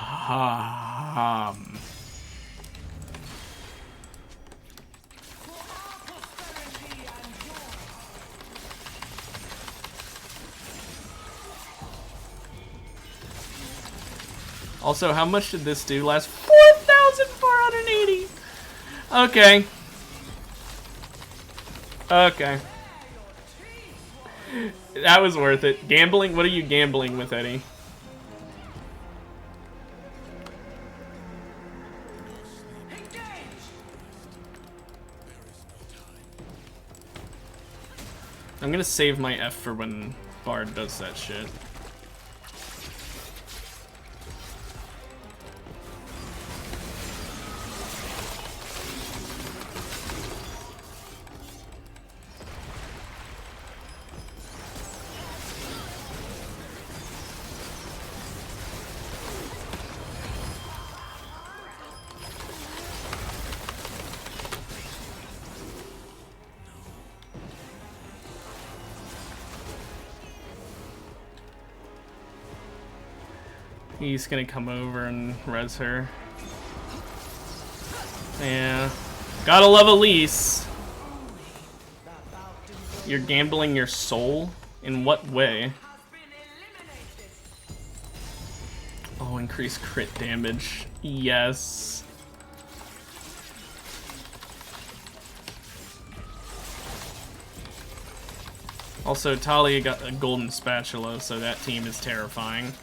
Also, how much did this do last? 4,480! Okay. Okay. That was worth it. Gambling? What are you gambling with, Eddie? I'm gonna save my F for when Bard does that shit. He's gonna come over and res her. Yeah. Gotta love Elise. You're gambling your soul? In what way? Oh, increase crit damage. Yes. Also, Talia got a golden spatula, so that team is terrifying.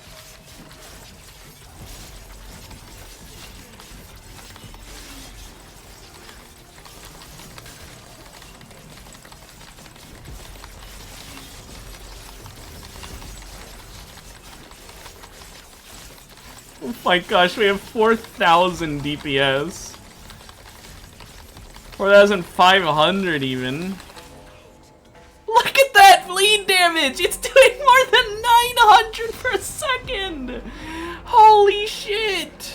Oh my gosh, we have 4,000 DPS. 4,500 even. Look at that bleed damage! It's doing more than 900 per second! Holy shit!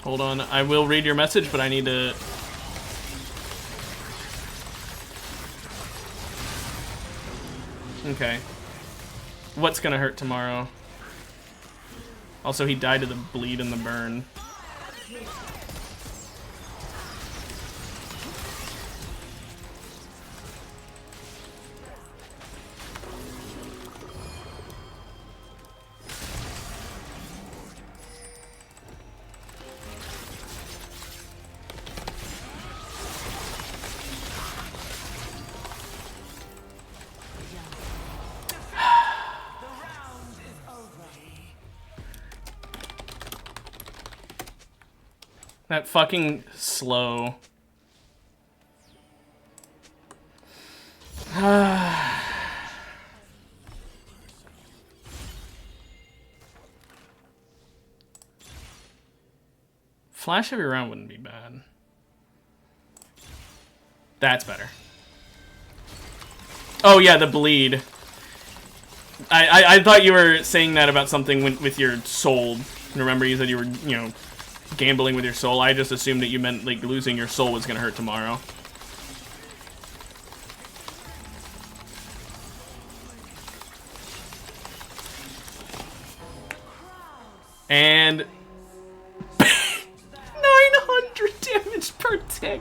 Hold on, I will read your message, but I need to... Okay. What's gonna hurt tomorrow? Also, he died to the bleed and the burn. That fucking slow. Flash every round wouldn't be bad. That's better. Oh yeah, the bleed. I thought you were saying that about something with your soul. Remember you said you were, you know, gambling with your soul. I just assumed that you meant like losing your soul was gonna hurt tomorrow. And 900 damage per tick.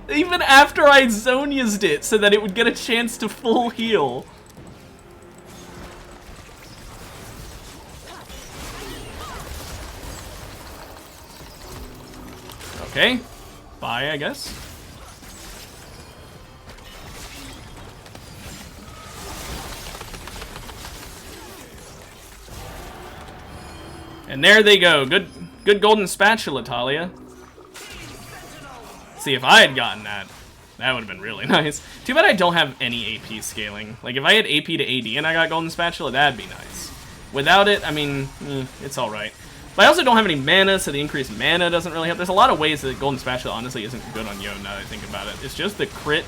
Even after I Zonia'd it so that it would get a chance to full heal. Okay. Bye, I guess. And there they go. Good golden spatula, Talia. See, if I had gotten that, that would have been really nice. Too bad I don't have any AP scaling. Like, if I had AP to AD and I got golden spatula, that'd be nice. Without it, I mean, it's alright. But I also don't have any mana, so the increased mana doesn't really help. There's a lot of ways that golden spatula honestly isn't good on Yo now that I think about it. It's just the crit,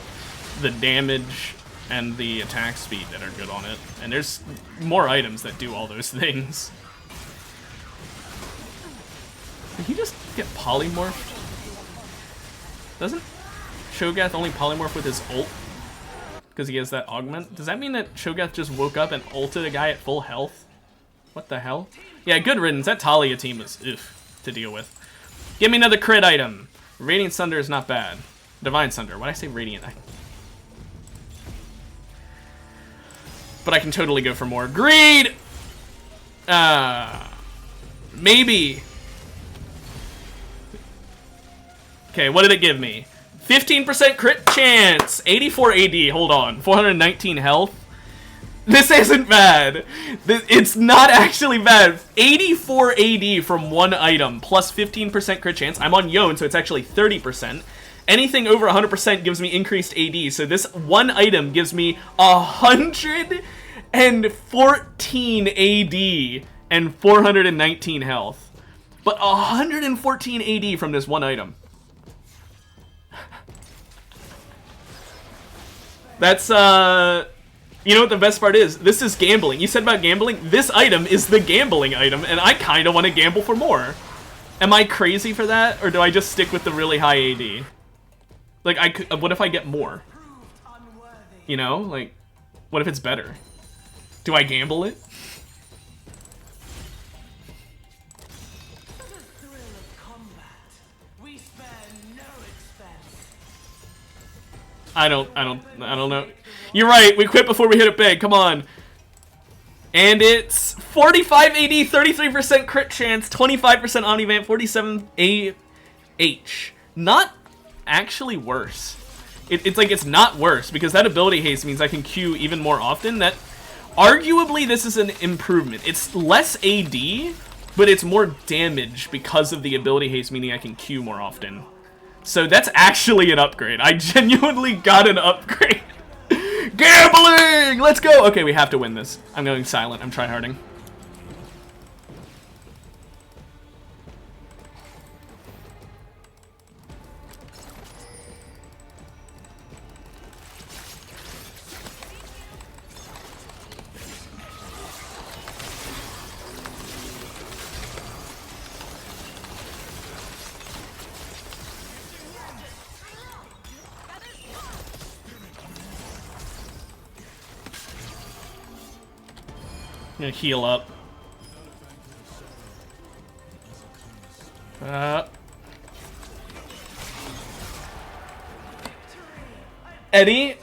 the damage, and the attack speed that are good on it. And there's more items that do all those things. Did he just get polymorphed? Doesn't Cho'Gath only polymorph with his ult? Because he has that augment? Does that mean that Cho'Gath just woke up and ulted a guy at full health? What the hell? Yeah, good riddance. That Talia team is to deal with. Give me another crit item. Radiant Sunder is not bad. Divine Sunder. Why'd I say Radiant? But I can totally go for more. Greed! Maybe. Okay, what did it give me? 15% crit chance! 84 AD, hold on. 419 health? This isn't bad. It's not actually bad. 84 AD from one item, plus 15% crit chance. I'm on Yone, so it's actually 30%. Anything over 100% gives me increased AD, so this one item gives me 114 AD and 419 health. But 114 AD from this one item. That's, you know what the best part is? This is gambling. You said about gambling? This item is the gambling item, and I kind of want to gamble for more. Am I crazy for that, or do I just stick with the really high AD? Like, what if I get more? You know? Like, what if it's better? Do I gamble it? I don't know. You're right, we quit before we hit it big, come on. And it's 45 AD, 33% crit chance, 25% Omnivamp, 47 AH. Not actually worse. It's like, it's not worse, because that ability haste means I can Q even more often. That, arguably, this is an improvement. It's less AD, but it's more damage because of the ability haste, meaning I can Q more often. So that's actually an upgrade. I genuinely got an upgrade. Gambling! Let's go! Okay, we have to win this. I'm going silent. I'm tryharding. I'm gonna heal up. Eddie,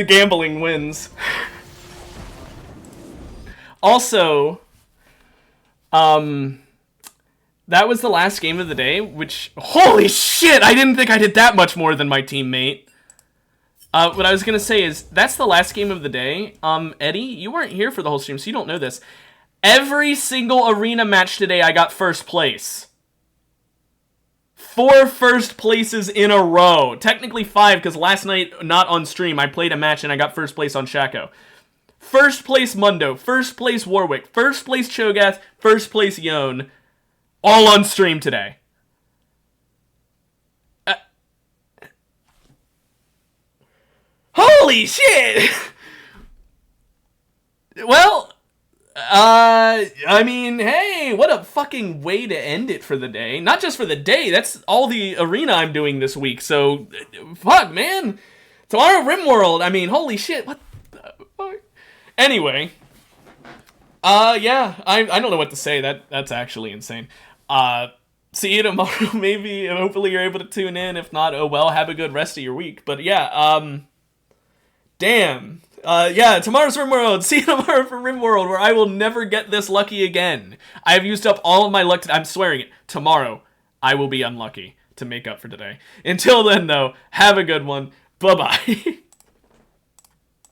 gambling wins. Also, that was the last game of the day, which, holy shit, I didn't think I did that much more than my teammate. What I was gonna say is, that's the last game of the day. Eddie, you weren't here for the whole stream, so you don't know this. Every single arena match today, I got first place. 4 first places in a row. Technically 5, because last night, not on stream, I played a match and I got first place on Shaco. First place Mundo, first place Warwick, first place Cho'Gath, first place Yone. All on stream today. Holy shit! Well, I mean, hey, what a fucking way to end it for the day. Not just for the day, that's all the arena I'm doing this week, so, fuck, man. Tomorrow, RimWorld, I mean, holy shit, what the fuck? Anyway, yeah, I don't know what to say, that's actually insane. See you tomorrow, maybe, hopefully you're able to tune in, if not, oh well, have a good rest of your week, but yeah, damn. Yeah, tomorrow's RimWorld. See you tomorrow for RimWorld, where I will never get this lucky again. I have used up all of my luck. I'm swearing it. Tomorrow, I will be unlucky to make up for today. Until then, though, have a good one. Bye-bye.